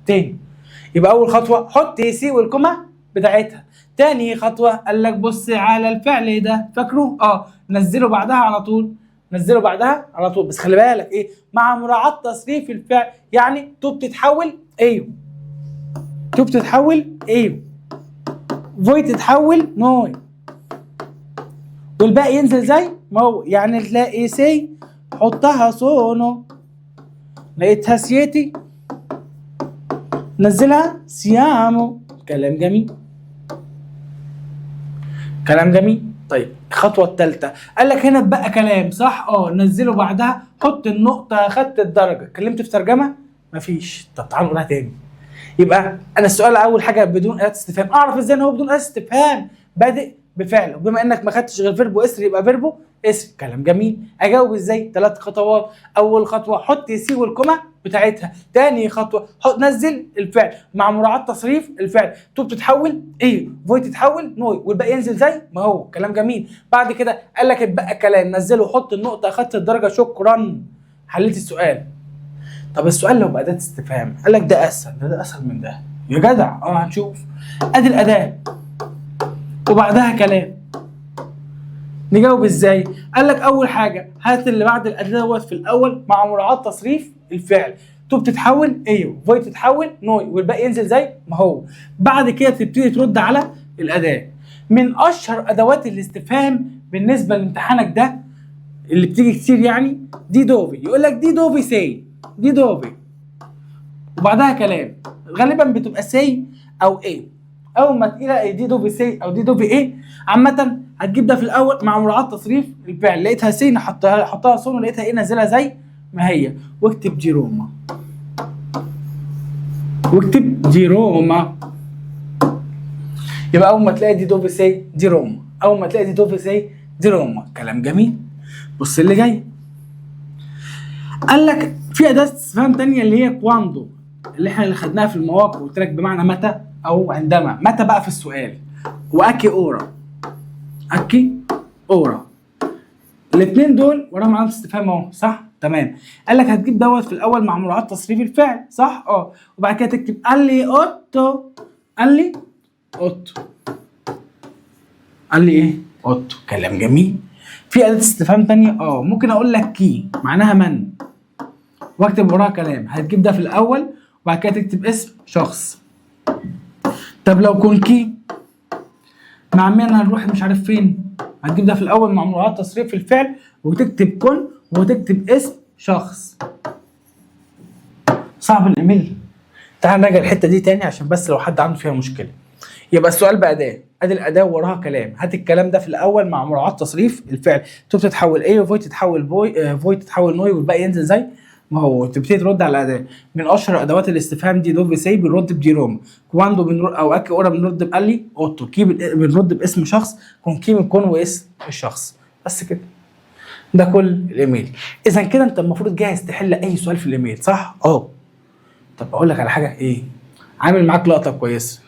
S1: تاني، يبقى اول خطوه حط سي والكومه بتاعتها. تاني خطوه قال لك بص على الفعل ده، فاكره؟ نزله بعدها على طول، نزله بعدها على طول. بس خلي بالك ايه؟ مع مراعاه تصريف الفعل. يعني تو بتتحول ايوه، تو بتتحول ايوه، فوي تتحول نوي والباقي ينزل زي ما هو. يعني تلاقي سي حطها سونو، لقيتها سيتي نزلها سيامو. كلام جميل. كلام جميل. طيب الخطوه الثالثه قال لك هنا بقى كلام صح. نزله بعدها حط النقطه خدت الدرجه. اتكلمت في ترجمه؟ مفيش. طب تعالوا نقولها تاني. يبقى انا السؤال اول حاجه بدون اداه استفهام. اعرف ازاي ان هو بدون اداه استفهام؟ بادئ بفعل، وبما انك ما خدتش غير فيربو اسر يبقى فيربو اسر. كلام جميل. اجاوب ازاي؟ 3 خطوات. اول خطوه حط سي والكومه بتاعتها. تاني خطوه نزل الفعل مع مراعاه تصريف الفعل. تو بتتحول ايه، فوي تتحول نوي والباقي ينزل زي ما هو. كلام جميل. بعد كده قال لك اتبقى كلام، نزله حط النقطه اخدت الدرجه. شكرا، حليت السؤال. طب السؤال لو بأداة استفهام قال لك ده اسهل، ده اسهل من ده يا جدع. هنشوف. ادي الأداة وبعدها كلام. نجاوب ازاي؟ قال لك اول حاجة هات اللي بعد الأداة دوت في الاول مع مراعاة تصريف الفعل. تو بتتحول ايوه، فوي تتحول نوي والباقي ينزل زي ما هو. بعد كده تبتدي ترد على الأداة. من اشهر ادوات الاستفهام بالنسبه لامتحانك ده اللي بتيجي كتير يعني دي دوفي. يقول لك دي دوفي سي، دي دوفي وبعدها كلام، غالبا بتبقى سي او ايه. اول ما تلاقي دي دوفي سي او دي دوفي ايه عامه هتجيب ده في الاول مع مراعاه تصريف الفعل. لقيتها سي نحطها صون، لقيتها ايه نزلها زي ما هي، واكتب دي روما، واكتب دي روما. يبقى اول ما تلاقي دي دوفي سي دي روما، اول ما تلاقي دي دوفي سي دي روما. كلام جميل. بص اللي جاي، قال لك في اداه استفهام ثانيه اللي هي كواندو، اللي احنا اللي خدناها في المواقف، قلت لك بمعنى متى او عندما. متى بقى في السؤال، واكي اورا، اكي اورا. الاثنين دول وراهم علامه استفهام اهو، صح؟ تمام. قال لك هتجيب دوت في الاول مع مراعاه تصريف الفعل، صح؟ وبعد كده تكتب قال لي اوتو، قال لي اوتو، قال لي ايه؟ اوتو. كلام جميل. في اداه استفهام ثانيه ممكن اقول لك كي معناها من، واكتب وراها كلام. هتجيب ده في الاول وبعد كده تكتب اسم شخص. طب لو كون كي مع مين هنروح مش عارف فين، هتجيب ده في الاول مع مراعاه تصريف الفعل وتكتب كن وتكتب اسم شخص. صعب الايميل. تعال نراجع الحته دي تاني عشان بس لو حد عنده فيها مشكله. يبقى السؤال باداه، ادي الاداه وراها كلام. هات الكلام ده في الاول مع مراعاه تصريف الفعل. تو تتحول ايه، وفوي تتحول بوي، فوي تتحول نوي، والباقي ينزل زي ما هو. تبتدي ترد على الاداه. من اشهر ادوات الاستفهام دي دوفي سي بنرد بدي روما، كواندو او اكي اورا بنرد بقالي، اوتو كي بنرد باسم شخص، كون كي بنكون واسم الشخص. بس كده، ده كل الايميل. اذا كده انت المفروض جاهز تحل اي سؤال في الايميل، صح؟ طب اقول لك على حاجه، ايه عامل معاك لقطه كويسه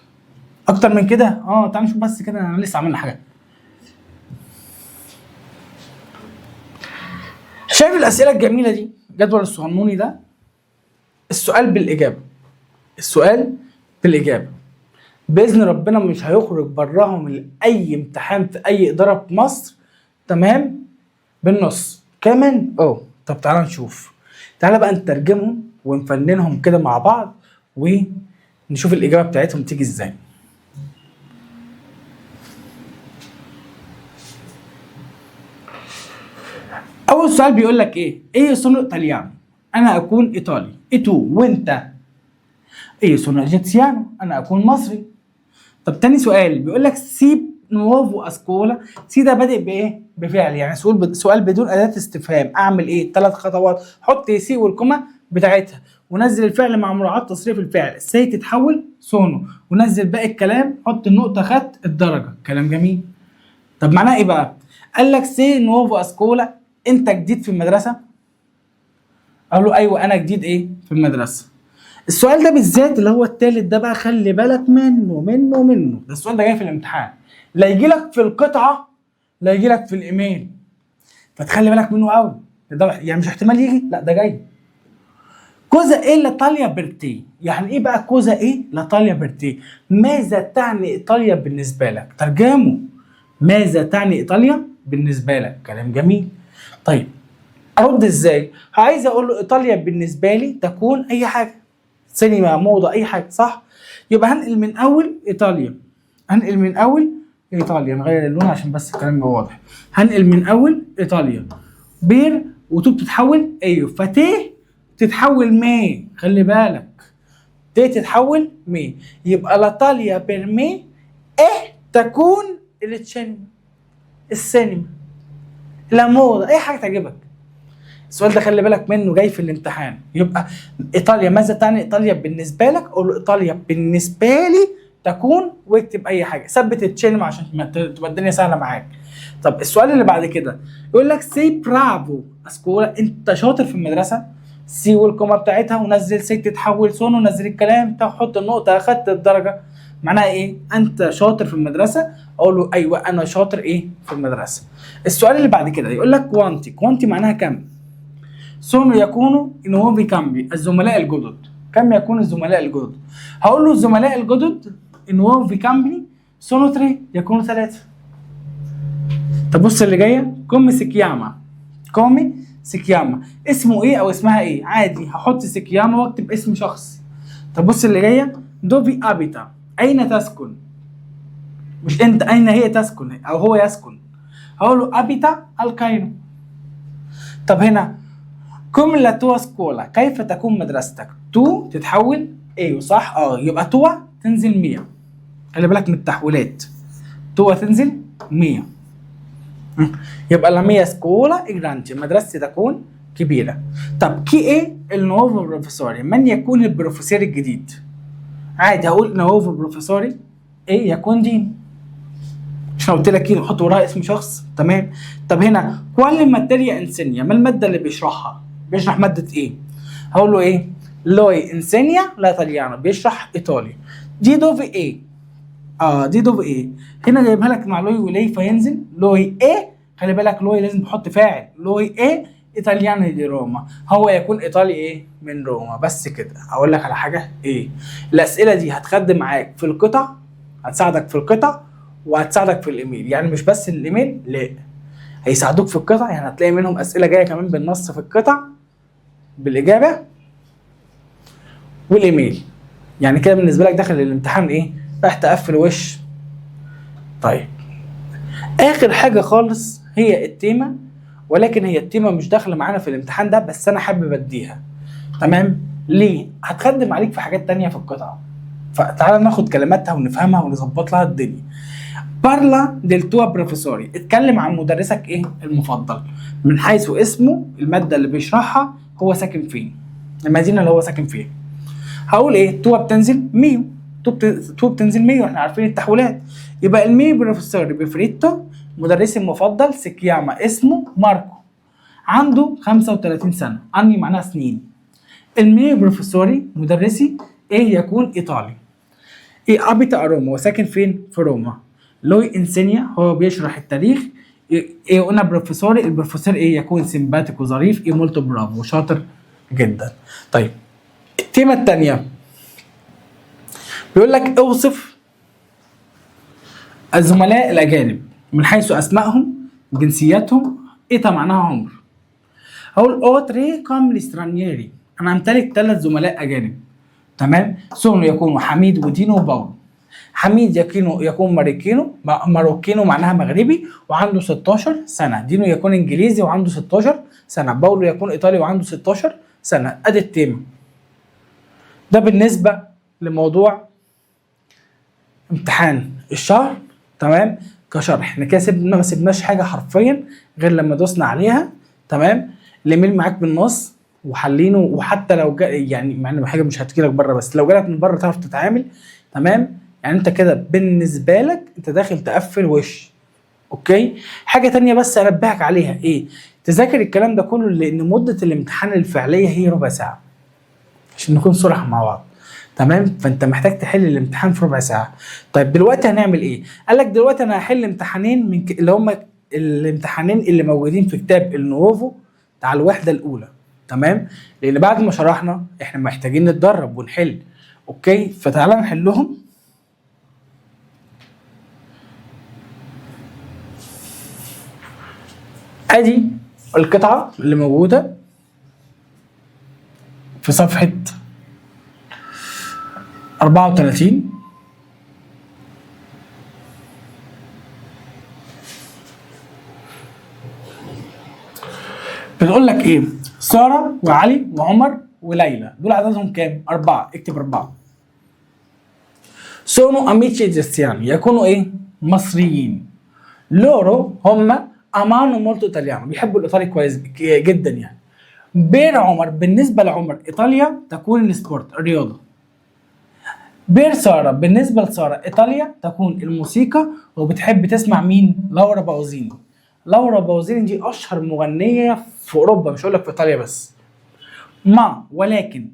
S1: اكتر من كده؟ تعال نشوف بس كده، انا لسه عاملنا حاجه. شايف الاسئله الجميله دي، جدول الصغنوني ده؟ السؤال بالاجابه، السؤال بالاجابه باذن ربنا مش هيخرج براهم اي امتحان في اي اداره في مصر، تمام؟ بالنص كمان. طب تعالى نشوف، تعالى بقى نترجمهم ونفننهم كده مع بعض ونشوف الاجابه بتاعتهم تيجي ازاي. اول سؤال بيقول لك ايه sono italiano، انا اكون ايطالي. تو وانت؟ ايه sono egiziano، انا اكون مصري. طب تاني سؤال بيقول لك سي نوفو اسكولا، سي ده بادئ بايه؟ بفعل، يعني سؤال بدون اداه استفهام. اعمل ايه؟ 3 خطوات. حط سي والكوما بتاعتها ونزل الفعل مع مراعاه تصريف الفعل. سي تتحول سونو، ونزل باقي الكلام، حط النقطه، خدت الدرجه. كلام جميل. طب معناها ايه بقى؟ قال لك سي نوفو اسكولا، انت جديد في المدرسه؟ اقول له ايوه انا جديد ايه في المدرسه. السؤال ده بالذات اللي هو التالت ده بقى خلي بالك منه. ده السؤال ده جاي في الامتحان، لا يجي لك في القطعه لا يجي لك في الايميل، فتخلي بالك منه قوي. ده يعني مش احتمال يجي، لا ده جاي. كوزا ايه لاتاليا بيرتي، يعني ايه بقى كوزا ايه لاتاليا بيرتي؟ ماذا تعني ايطاليا بالنسبه لك؟ ترجمه، ماذا تعني ايطاليا بالنسبه لك؟ كلام جميل. طيب ارد ازاي؟ عايز اقول له ايطاليا بالنسبه لي تكون اي حاجه، سينما، موضه، اي حاجه، صح؟ يبقى هنقل من اول ايطاليا، هنقل من اول ايطاليا، نغير اللون عشان بس الكلام يبقى واضح. هنقل من اول ايطاليا. بير وتو بتتحول فتيه تتحول مي، خلي بالك، تي تتحول مي. يبقى لاتاليا بير مي تكون السينما، لا موضه، اي حاجه تعجبك. السؤال ده خلي بالك منه جاي في الامتحان. يبقى ايطاليا، ماذا تعني ايطاليا بالنسبه لك؟ قول له ايطاليا بالنسبه لي تكون، واكتب اي حاجه، ثبت التشينما عشان تبقى الدنيا سهله معاك. طب السؤال اللي بعد كده يقول لك سي برافو اسكولا، انت شاطر في المدرسه. سي والكوما بتاعتها ونزل سي تتحول سون، ونزل الكلام، تحط النقطه، اخدت الدرجه. معناها ايه؟ انت شاطر في المدرسه. اقول له ايوه انا شاطر في المدرسه. السؤال اللي بعد كده يقول لك كوانتي معناها كم. سونو يكونوا نوفي كامبي، الزملاء الجدد. كم يكون الزملاء الجدد؟ هقول له الزملاء الجدد نوفي كامبي سونو تري، يكونوا 3. طب بص اللي جايه، كومي سيكياما، اسمه ايه او اسمها ايه؟ عادي هحط سيكياما واكتب اسم شخص. طب بص اللي جايه، دوفي ابيتا، اين تسكن؟ مش انت اين هي تسكن او هو يسكن. هقول له ابيتا الكايرو. طب هنا كم لا توا سكولا، كيف تكون مدرستك؟ تو تتحول ايوه صح، يبقى توا تنزل 100. خلي بالك من التحويلات، توا تنزل 100. يبقى لا ميا سكولا اجرانتي، مدرستي تكون كبيرة. طب كي ايه النوفو بروفيسوري، من يكون البروفيسور الجديد؟ عادي هقول نوفو بروفيسوري ايه يكون دين، مش قلت لك ايه نحط وراها اسم شخص. تمام. طب هنا كوال ماتيريا انسينيا، ما المادة اللي بيشرحها؟ بيشرح مادة ايه؟ هقول له ايه؟ لوي انسينيا لا ايطاليانو، بيشرح ايطالي. دي دوفي ايه؟ دي دوفي ايه؟ هنا جايبها لك مع لوي ولي فينزل لوي ايه. خلي بالك لوي لازم تحط فاعل، لوي ايه ايطاليانو دي روما، هو يكون ايطالي ايه من روما. بس كده. هقول لك على حاجه ايه، الاسئله دي هتخدم معاك في القطع، هتساعدك في القطع وهتساعدك في الايميل. يعني مش بس الايميل، لا، هيساعدوك في القطع. يعني هتلاقي منهم اسئله جايه كمان بالنص في القطع بالاجابه والايميل. يعني كده بالنسبه لك داخل الامتحان ايه، راح تقفل وش. طيب اخر حاجه خالص هي التيمه، ولكن هي التيمه مش داخله معانا في الامتحان ده، بس انا حابب اديها. تمام. ليه؟ هتخدم عليك في حاجات تانية في القطعه، فتعالى ناخد كلماتها ونفهمها ونظبط لها الدنيا. بارلا ديل توا بروفيسوري، اتكلم عن مدرسك ايه المفضل، من حيث اسمه، الماده اللي بيشرحها، هو ساكن فين، المدينه اللي هو ساكن فيها. هقول ايه؟ توا بتنزل ميو، تو بتنزل ميو، احنا عارفين التحويلات. يبقى الميو بروفيسور بفريتو، مدرسي المفضل سيكياما، اسمه ماركو، عنده 35 سنه، اني معناها سنين. الميو بروفيسوري مدرسي ايه يكون ايطالي. ايه ابيتا روما، وساكن فين؟ في روما. لوي انسينيا، هو بيشرح التاريخ. ايه انا بروفيسوري، البروفيسور ايه يكون سيمباتيك وظريف، ايه مولتو برافو، شاطر جدا. طيب التيمه الثانيه بيقول لك اوصف الزملاء الاجانب من حيث اسمائهم، جنسياتهم، ايه معناها عمر. هقول اوتري كام لسترانييري، انا امتلك 3 زملاء اجانب. تمام. سونو يكونوا حميد ودينو وباولو. حميد يكون ماروكينو معناها مغربي وعنده 16 سنه. دينو يكون انجليزي وعنده 16 سنه. باولو يكون ايطالي وعنده 16 سنه. ادي التيم. ده بالنسبه لموضوع امتحان الشهر. تمام. كشرح احنا كده ما سيبناش حاجه حرفيا غير لما دوسنا عليها. تمام. الايميل معاك بالنص وحلينه، وحتى لو يعني مع ان حاجه مش هتجيلك بره، بس لو جالك من بره تعرف تتعامل. تمام. يعني انت كده بالنسبه لك انت داخل تقفل وش. اوكي. حاجه تانية بس انبهك عليها ايه، تذاكر الكلام ده كله لان مده الامتحان الفعليه هي ربع ساعه، عشان نكون صراحه مع بعض. تمام. فانت محتاج تحل الامتحان في ربع ساعه. طيب دلوقتي هنعمل ايه؟ قال لك دلوقتي انا هحل امتحانين من اللي هم الامتحانين اللي موجودين في كتاب النوفو بتاع الوحده الاولى. تمام. لان بعد ما شرحنا احنا محتاجين نتدرب ونحل. اوكي. فتعالى نحلهم. ادي القطعه اللي موجوده في صفحه 34. بتقول لك ايه؟ ساره وعلي وعمر وليلى، دول عددهم كام؟ 4. اكتب 4. سونو اميتشي جيستيانو، يكونوا ايه؟ مصريين. لورو هم امانو مولتو ايطاليانو، بيحبوا الايطالي كويس جدا يعني. بير عمر، بالنسبه لعمر ايطاليا تكون السبورت، الرياضه. بير ساره، بالنسبه لساره ايطاليا تكون الموسيقى، وبتحب تسمع مين؟ لورا باوزيني. لورا باوزيني دي اشهر مغنيه في اوروبا، مش هقول لك في ايطاليا بس. ولكن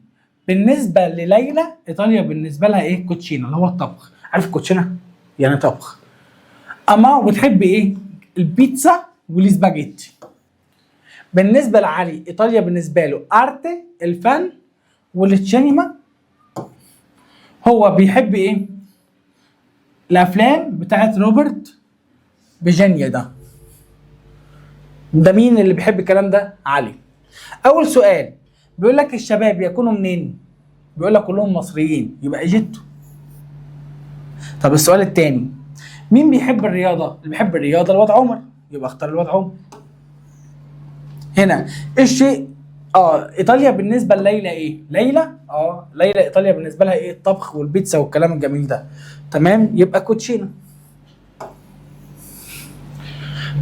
S1: بالنسبه لليلى ايطاليا بالنسبه لها ايه؟ كوتشينا، اللي هو الطبخ. عارف الكوتشينا؟ يعني طبخ. وبتحب ايه؟ البيتزا والسباجيتي. بالنسبه لعلي ايطاليا بالنسبه له ارتي، الفن والسينما. هو بيحب ايه؟ الافلام بتاعت روبرت بيجانيا. ده مين اللي بيحب الكلام ده؟ علي. اول سؤال بيقول لك الشباب يكونوا منين؟ بيقول لك كلهم مصريين، يبقى ايجيبتو. طب السؤال الثاني مين بيحب الرياضه؟ اللي بيحب الرياضه الواد عمر، يبقى اختار الواد عمر. هنا الشيء ايطاليا بالنسبه لليلى ايه؟ ليلى ليلى ايطاليا بالنسبه لها ايه؟ الطبخ والبيتزا والكلام الجميل ده. تمام، يبقى كوتشينا.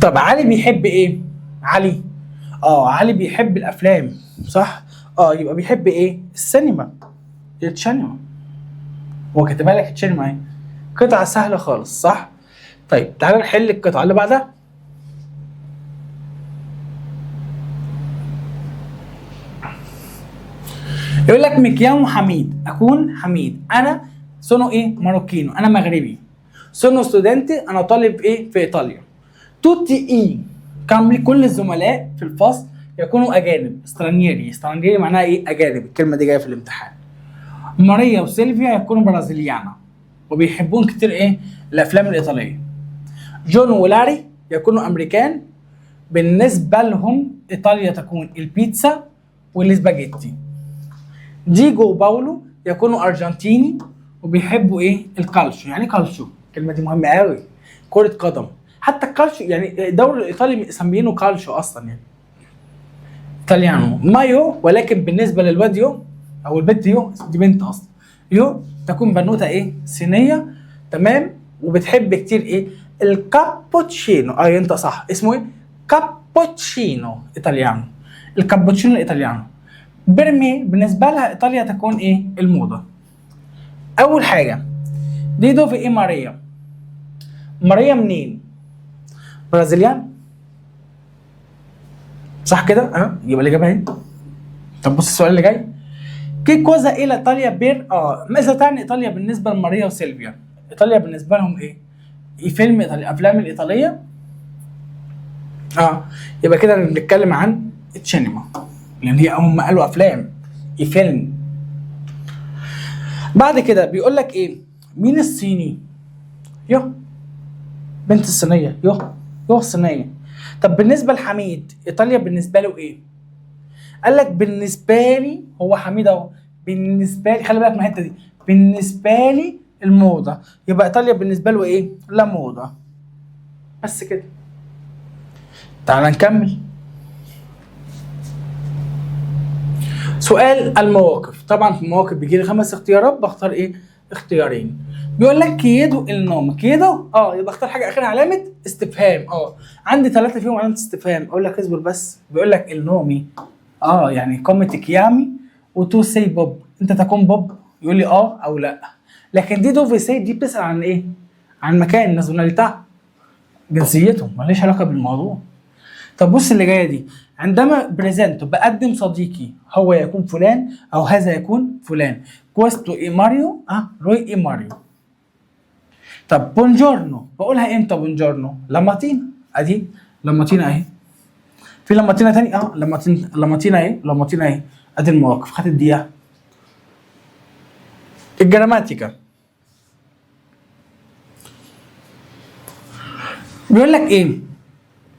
S1: طب علي بيحب ايه؟ علي علي بيحب الافلام، صح؟ يبقى بيحب ايه؟ السينما، السينما. هو كاتبها لك السينما اهي. قطعه سهله خالص، صح؟ طيب تعالى نحل القطعه اللي بعدها. يقول لك مكياو حميد، اكون حميد، انا سونو ايه؟ ماروكينو، انا مغربي. سونو ستودنتي، انا طالب ايه؟ في ايطاليا. توتي اي كامل، كل الزملاء في الفصل يكونوا اجانب، استرانيري. استرانيري معناها ايه؟ اجانب، الكلمه دي جايه في الامتحان. ماريا وسيلفيا يكونوا برازيليانا وبيحبون كتير ايه؟ الافلام الايطاليه. جون ولاري يكونوا امريكان، بالنسبه لهم ايطاليا تكون البيتزا والسباجيتي. ديجو وباولو يكونوا ارجنتيني وبيحبوا ايه؟ الكالشو. يعني كالشو الكلمه دي مهمه قوي، كره قدم. حتى الكالشو يعني الدوري الايطالي مسمينه كالشو اصلا، يعني ايطاليانو. مايو، ولكن بالنسبه للواد يو او البنت يو، دي بنت اصلا، يو تكون بنوته ايه؟ صينيه. تمام، وبتحب كتير ايه؟ الكابوتشينو. انت صح، اسمه ايه؟ كابوتشينو ايطاليانو، الكابوتشينو الايطاليانو. بيرمي بالنسبه لها ايطاليا تكون ايه؟ الموضه. اول حاجه ديدو في ايه؟ ماريا. ماريا منين؟ برازيليان، صح كده؟ يبقى الاجابه اهي. طب بص السؤال اللي جاي. كي كوزا الى ايطاليا بير ماذا تعني ايطاليا بالنسبه لماريا وسيلفيا؟ ايطاليا بالنسبه لهم ايه؟ فيلم ايطالي، افلام الايطاليه. يبقى كده بنتكلم عن السينما، لان هي هم قالوا افلام، فيلم. بعد كده بيقول لك ايه؟ مين الصيني؟ يو، بنت الصينيه، يو الصينيه. طب بالنسبه لحميد، ايطاليا بالنسبه له ايه؟ قال لك بالنسبه لي، هو حميد اهو، بالنسبه لي، خلي بالك من الحته دي، بالنسبه لي الموضه. يبقى ايطاليا بالنسبه له ايه؟ لا موضه. بس كده. تعال نكمل. سؤال المواقف. طبعا في المواقف بيجي لي 5 اختيارات، بختار ايه؟ اختيارين. بيقول لك كيدو النوم، كيدو يبقى اختار حاجه اخرها علامه استفهام. عندي 3 فيهم علامه استفهام. اقول لك اصبر بس. بيقول لك النومي يعني كوميتك يامي وتو سي بوب، انت تكون بوب؟ يقول لي او لا. لكن دي دوفي سي دي بتسال عن ايه؟ عن مكان، نازوناليتا، جنسيته، ماليش علاقه بالموضوع. طب بص اللي جايه دي. عندما بريزنتو بقدم صديقي، هو يكون فلان او هذا يكون فلان. كوستو اي ماريو روي اي ماريو. طب بونجورنو بقولها امتى؟ بونجورنو لاماتينا، ادي لاماتينا اهي. في لاماتينا تاني لاماتينا اهي، لاماتينا اهي. ادي المواقف، خدت دقيقه. الجراماتيكا بيقول لك ايه؟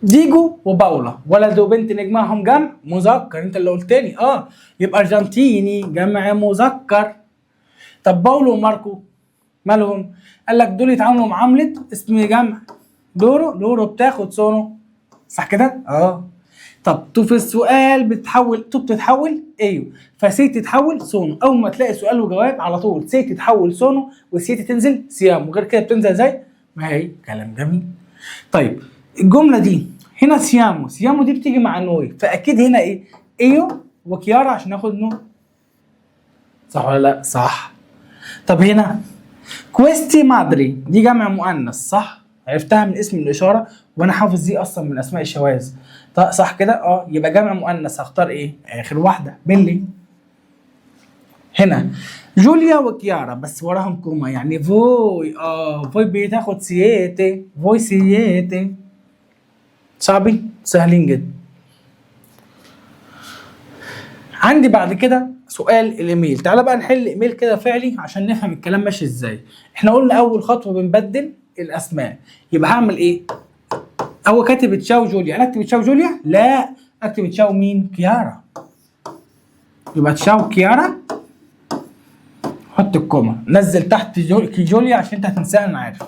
S1: ديجو وباولا ولد وبنت نجمعهم جمع مذكر، انت اللي قلت لي. يبقى ارجنتيني جمع مذكر. طب باولو وماركو مالهم؟ قال لك دول يتعاملوا معامله اسم جمع. دورو بتاخد سونو، صح كده؟ طب تو في السؤال بتتحول ايوه، فسي تتحول سونو. اول ما تلاقي سؤال وجواب على طول سي تتحول سونو وسي تنزل سيام، وغير كده بتنزل زي ما هي. كلام جميل. طيب الجمله دي هنا سيامو دي بتيجي مع نوي، فاكيد هنا ايه؟ ايو وكيارا عشان ناخد نو، صح ولا لا؟ صح. طب هنا كويستي مادري دي جمع مؤنث، صح؟ عرفتها من اسم الاشاره، وانا حافظ دي اصلا من اسماء الشواذ. صح كده؟ يبقى جمع مؤنث هختار ايه؟ اخر واحده بيلي. هنا جوليا وكيارا بس وراهم كوما، يعني فوي فوي بتاخد سياتي، فوي سياتي. صعبين؟ سهلين جدا. عندي بعد كده سؤال الايميل. تعالى بقى نحل ايميل كده فعلي عشان نفهم الكلام ماشي ازاي. احنا قلنا اول خطوه بنبدل الاسماء، يبقى هعمل ايه؟ هو كاتب تشاو جوليا، انا اكتب تشاو جوليا؟ لا، اكتب تشاو مين؟ كيارا. يبقى تشاو كيارا، حط الكوما، نزل تحت جوليا عشان انت هتنساها انا عارف.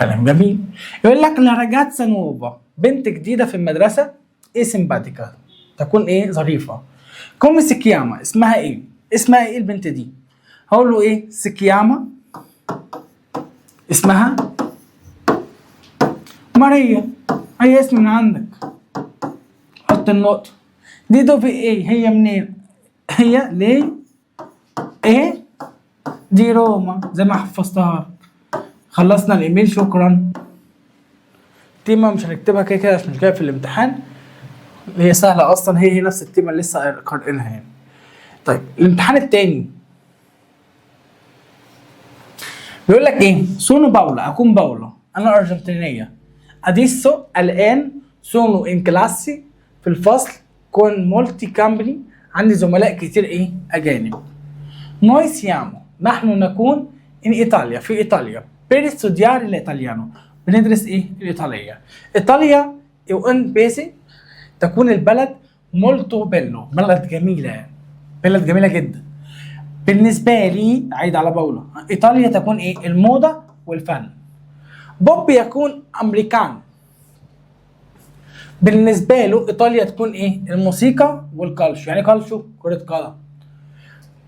S1: كلام جميل. يقول لك لا راجاتسا نوفا، بنت جديده في المدرسه، ايه سيمباتيكا، تكون ايه ظريفه. كوم سيكياما، اسمها ايه؟ اسمها ايه البنت دي؟ هقول له ايه؟ سيكياما اسمها ماريا، هي اسم من عندك، حط النقطه دي. دوفي ايه؟ هي منين؟ هي ليه ايه؟ دي روما، زي ما حفظتها. خلصنا الايميل، شكرا. تيمة مش هنكتبها كده كده عشان مش جايه في الامتحان، هي سهله اصلا، هي نفس التيمة اللي لسه قارئينها يعني. طيب الامتحان التاني بيقول لك ايه؟ سونو باولا، اكون باولا، انا ارجنتينيه. اديسو الان، سونو ان كلاسي، في الفصل، كون مولتي كامبري، عندي زملاء كتير ايه؟ اجانب. نوي سيامو، نحن نكون ان ايطاليا، في ايطاليا، بير ستوديار الايطاليانو، بندرس ايه؟ الايطاليه. ايطاليا ان بيسي، تكون البلد مولتو بيلو، بلد جميله يعني، بلد جميله جدا. بالنسبه لي، عيد على باولا، ايطاليا تكون ايه؟ الموضه والفن. بوب يكون امريكان، بالنسبه له ايطاليا تكون ايه؟ الموسيقى والكالشو، يعني كالشو كره قدم.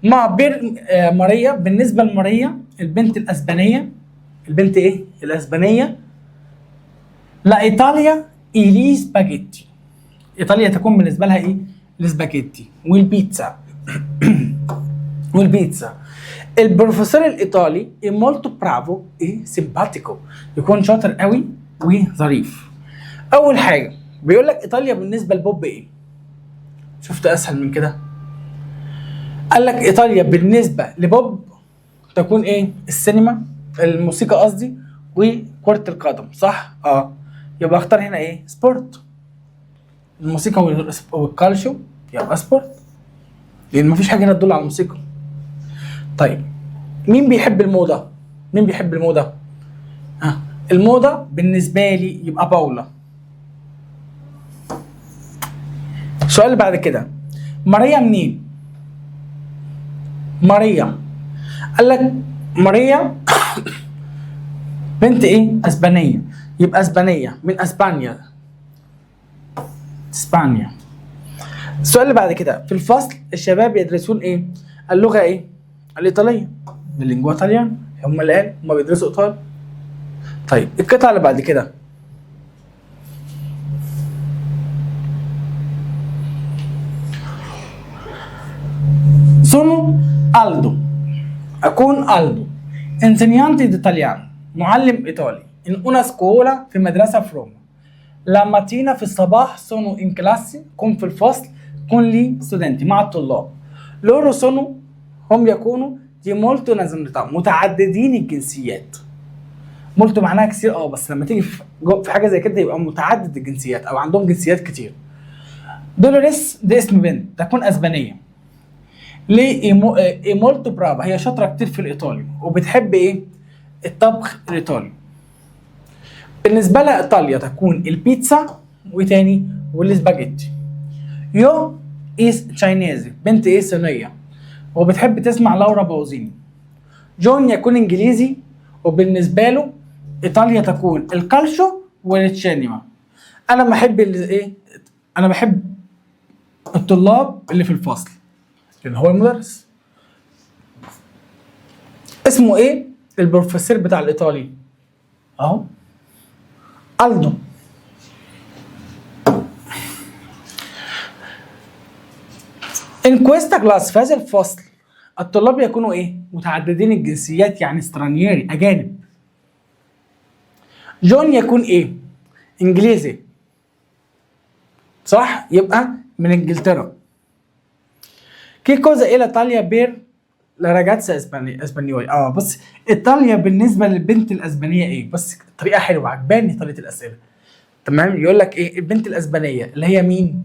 S1: مع بير ماريا، بالنسبه لماريا البنت الاسبانيه، البنت ايه؟ الاسبانيه. لا ايطاليا ايلي سباجيتي، ايطاليا تكون بالنسبه لها ايه؟ السباجيتي والبيتزا. والبيتزا. البروفيسور الايطالي اي مولتو برافو اي سيمباتيكو، يكون شاطر قوي وظريف. اول حاجه بيقول لك ايطاليا بالنسبه لبوب ايه؟ شفت اسهل من كده؟ قال لك ايطاليا بالنسبه لبوب تكون ايه؟ السينما، الموسيقى قصدي، وكره القدم، صح؟ يبقى اختار هنا ايه؟ سبورت. الموسيقى والكالشو يبقى سبورت، لان مفيش حاجه هنا تدل على الموسيقى. طيب مين بيحب الموضه؟ مين بيحب الموضه؟ الموضه بالنسبه لي يبقى باولا. السؤال اللي بعد كده، ماريا منين؟ ماريا، قال لك ماريا بنت ايه؟ اسبانيه، يبقى اسبانيه من اسبانيا، اسبانيا. السؤال اللي بعد كده، في الفصل الشباب يدرسون ايه؟ اللغه ايه؟ الايطاليه، اللينجوا ايطاليان، هم اللي قال هم بيدرسوا ايطالي. طيب القطعه اللي بعد كده، سونو الدو، اكون الدو، انسينيانتي دي ايطاليان، معلم ايطالي، ان انا سكولا، في مدرسه في روما. لا ماتينا، في الصباح، سونو ان كلاسي، كن في الفصل، كن لي ستودنتي، مع الطلاب. لورو سونو، هم يكونوا، دي مولتو نازوناليتà، متعددين الجنسيات. مولتو معناها كتير، بس لما تيجي في حاجه زي كده يبقى متعدد الجنسيات او عندهم جنسيات كتير. دولوريس دي اسم بنت، تكون اسبانيه. ليه اي مولتو برافا، هي شاطره كتير في الايطالي وبتحب ايه؟ الطبخ الايطالي. بالنسبه لها ايطاليا تكون البيتزا وتاني والسباجيتي. يو ايس تشاينيزي، بنت ايه؟ صينيه، وبتحب تسمع لورا باوزيني. جون يكون انجليزي، وبالنسبه له ايطاليا تكون الكالشو والتشينيما. انا بحب ايه؟ انا بحب الطلاب اللي في الفصل، لان هو المدرس. اسمه ايه البروفيسور بتاع الايطالي؟ اهو الدو. ان كويستا كلاس، في هذا الفصل الطلاب يكونوا ايه؟ متعددين الجنسيات، يعني سترانييري، اجانب. جون يكون ايه؟ انجليزي، صح؟ يبقى من انجلترا. كي كوزا الى ايطاليا بير لا راجاتسا اسبانيولي. بص، ايطاليا بالنسبه للبنت الاسبانيه ايه؟ بس طريقه حلوه، عجباني طريقه الاسئله. تمام، يقول لك ايه؟ البنت الاسبانيه اللي هي مين؟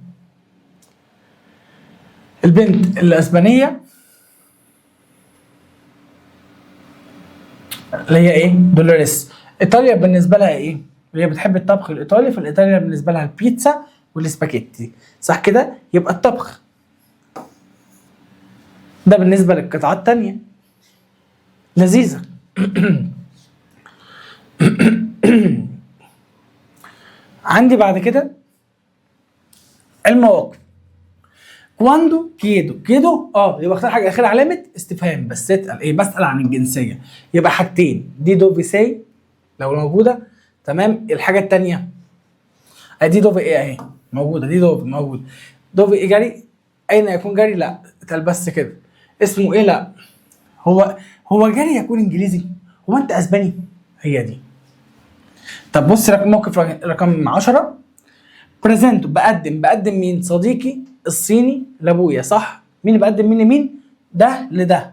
S1: البنت الاسبانيه اللي هي ايه؟ دولوريس. ايطاليا بالنسبه لها ايه؟ اللي هي بتحب الطبخ الايطالي، فالايطاليا بالنسبه لها البيتزا والسباكيتي، صح كده؟ يبقى الطبخ. ده بالنسبه للقطعه الثانيه، لذيذه. عندي بعد كده المواقف. كواندو كيدو يبقى اختار حاجه اخر علامه استفهام، بس اسال ايه؟ بسال عن الجنسيه، يبقى حاجتين، دي دوفي سي لو موجوده، تمام. الحاجه الثانيه ادي دوفي ايه اهي موجوده، دي دوفي موجوده. دوفي ايه جري؟ اين يكون جري؟ لا اتقال بس كده. اسمه ايه؟ لا هو جري يكون انجليزي؟ هو انت اسباني؟ هي دي. طب بص موقف رقم 10. بريزنتو بقدم مين؟ صديقي الصيني لابويا، صح؟ مين اللي بقدم مين لمين؟ ده لده،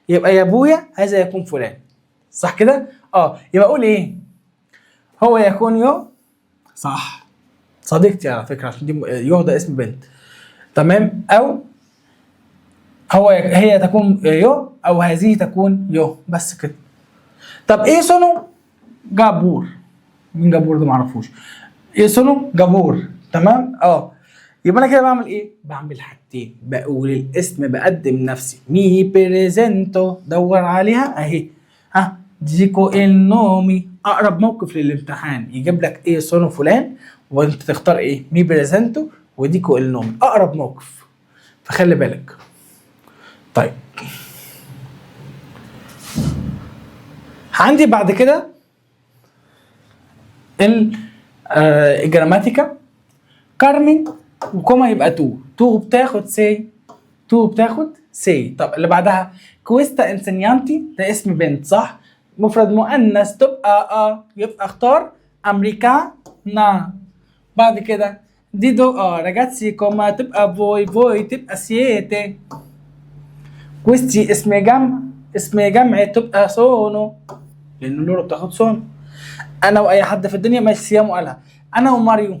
S1: يبقى يا ابويا هذا يكون فلان، صح كده؟ يبقى اقول ايه؟ هو يكون يو، صح. صديقتي على فكره، عشان دي يو ده اسم بنت، تمام. او هي تكون يو، او هذه تكون يو، بس كده. طب ايه سونو جابور؟ مين جابور ده؟ معرفوش. ايه سونو جابور، تمام. يبقى انا كده بعمل ايه؟ بعمل حاجتين، بقول الاسم، بقدم نفسي. مي بريزنتو، دور عليها اهي. ديكو النومي، اقرب موقف للامتحان يجيب لك ايه؟ سونو فلان، وانت تختار ايه؟ مي بريزنتو وديكو النومي، اقرب موقف، فخلي بالك. طيب عندي بعد كده الجراماتيكا. كارمين وكوما يبقى تو بتاخد سي. طب اللي بعدها كويستا انسينيانتي، ده اسم بنت، صح؟ مفرد مؤنث تبقى يبقى اختار امريكانا. بعد كده ديدو راجاتسي كوما تبقى فوي تبقى سيتي. كويستي اسم جمع تبقى سونو، لان اللورا بتاخد سونو. انا واي حد في الدنيا، ماشي سيامو قالها. انا وماريو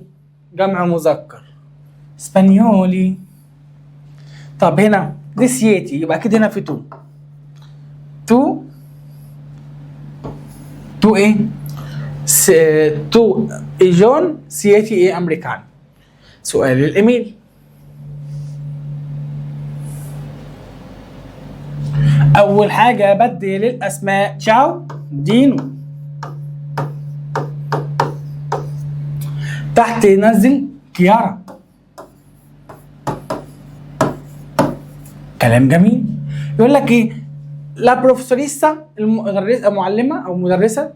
S1: جمع مذكر اسبانيولي. طب هنا دي سيتي، يبقى اكيد هنا في تو ايه؟ تو ايجون سيتي ايه؟ امريكان. سؤال الايميل. اول حاجه بدل الاسماء، تشاو دينو. تحت نزل كيارا. كلام جميل. يقول لك ايه؟ لا بروفيسوريسا، المعلمه او مدرسه،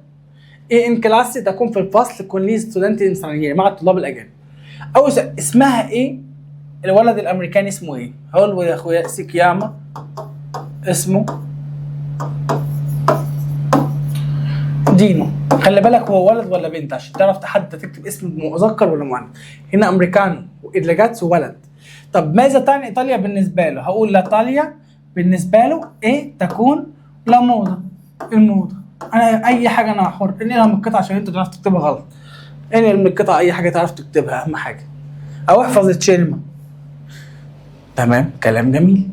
S1: ايه ان كلاس تكون في الفصل كون لي ستودنت انسانيه، مع الطلاب الاجانب. اول اسمها ايه؟ الولد الامريكاني اسمه ايه؟ هقول له يا اخويا سيكياما، اسمه دينو. خلي بالك هو ولد ولا بنت عشان تعرف تحدد تكتب اسم مذكر ولا مؤنث. هنا امريكانو وإدلاجاتس ولد. طب ماذا تعني ايطاليا بالنسبه له؟ هقول لايطاليا بالنسبه له ايه؟ تكون لا موضه، الموضه. انا اي حاجه انا حر، انقلها من القطعه عشان انت تعرف تكتبها غلط. انقل من القطعه اي حاجه تعرف تكتبها، اهم حاجه. او احفظ الكلمه، تمام. كلام جميل.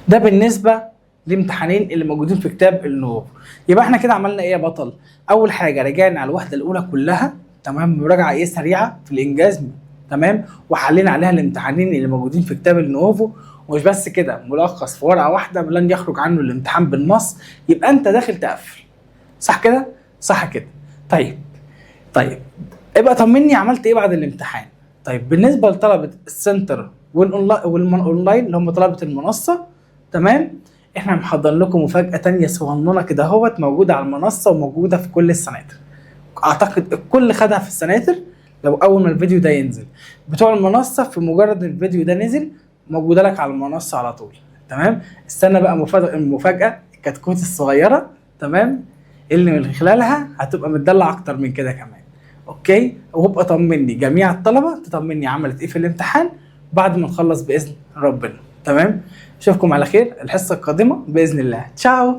S1: ده بالنسبه الامتحانين اللي موجودين في كتاب النوفو. يبقى احنا كده عملنا ايه يا بطل؟ اول حاجه رجعنا على الوحده الاولى كلها، تمام، مراجعه ايه سريعه في الانجاز، تمام، وحلينا عليها الامتحانين اللي موجودين في كتاب النوفو. ومش بس كده، ملخص في ورقه واحده لن يخرج عنه الامتحان بالنص، يبقى انت داخل تقفل، صح كده؟ صح كده. طيب ابقى طمني عملت ايه بعد الامتحان. طيب بالنسبه لطلبه السنتر والاونلاين اللي هم طلبه المنصه، تمام، احنا محضر لكم مفاجاه تانية صغننه كده اهوت، موجوده على المنصه وموجوده في كل السناتر. اعتقد الكل خدها في السناتر لو اول ما الفيديو ده ينزل. بتوع المنصه في مجرد الفيديو ده نزل موجوده لك على المنصه على طول، تمام. استنى بقى المفاجاه الكتكوت الصغيره، تمام، اللي من خلالها هتبقى متدلع اكتر من كده كمان. اوكي، وابقى طمني جميع الطلبه، تطمني عملت ايه في الامتحان بعد ما نخلص باذن ربنا، تمام. اشوفكم على خير الحصه القادمه باذن الله. تشاو.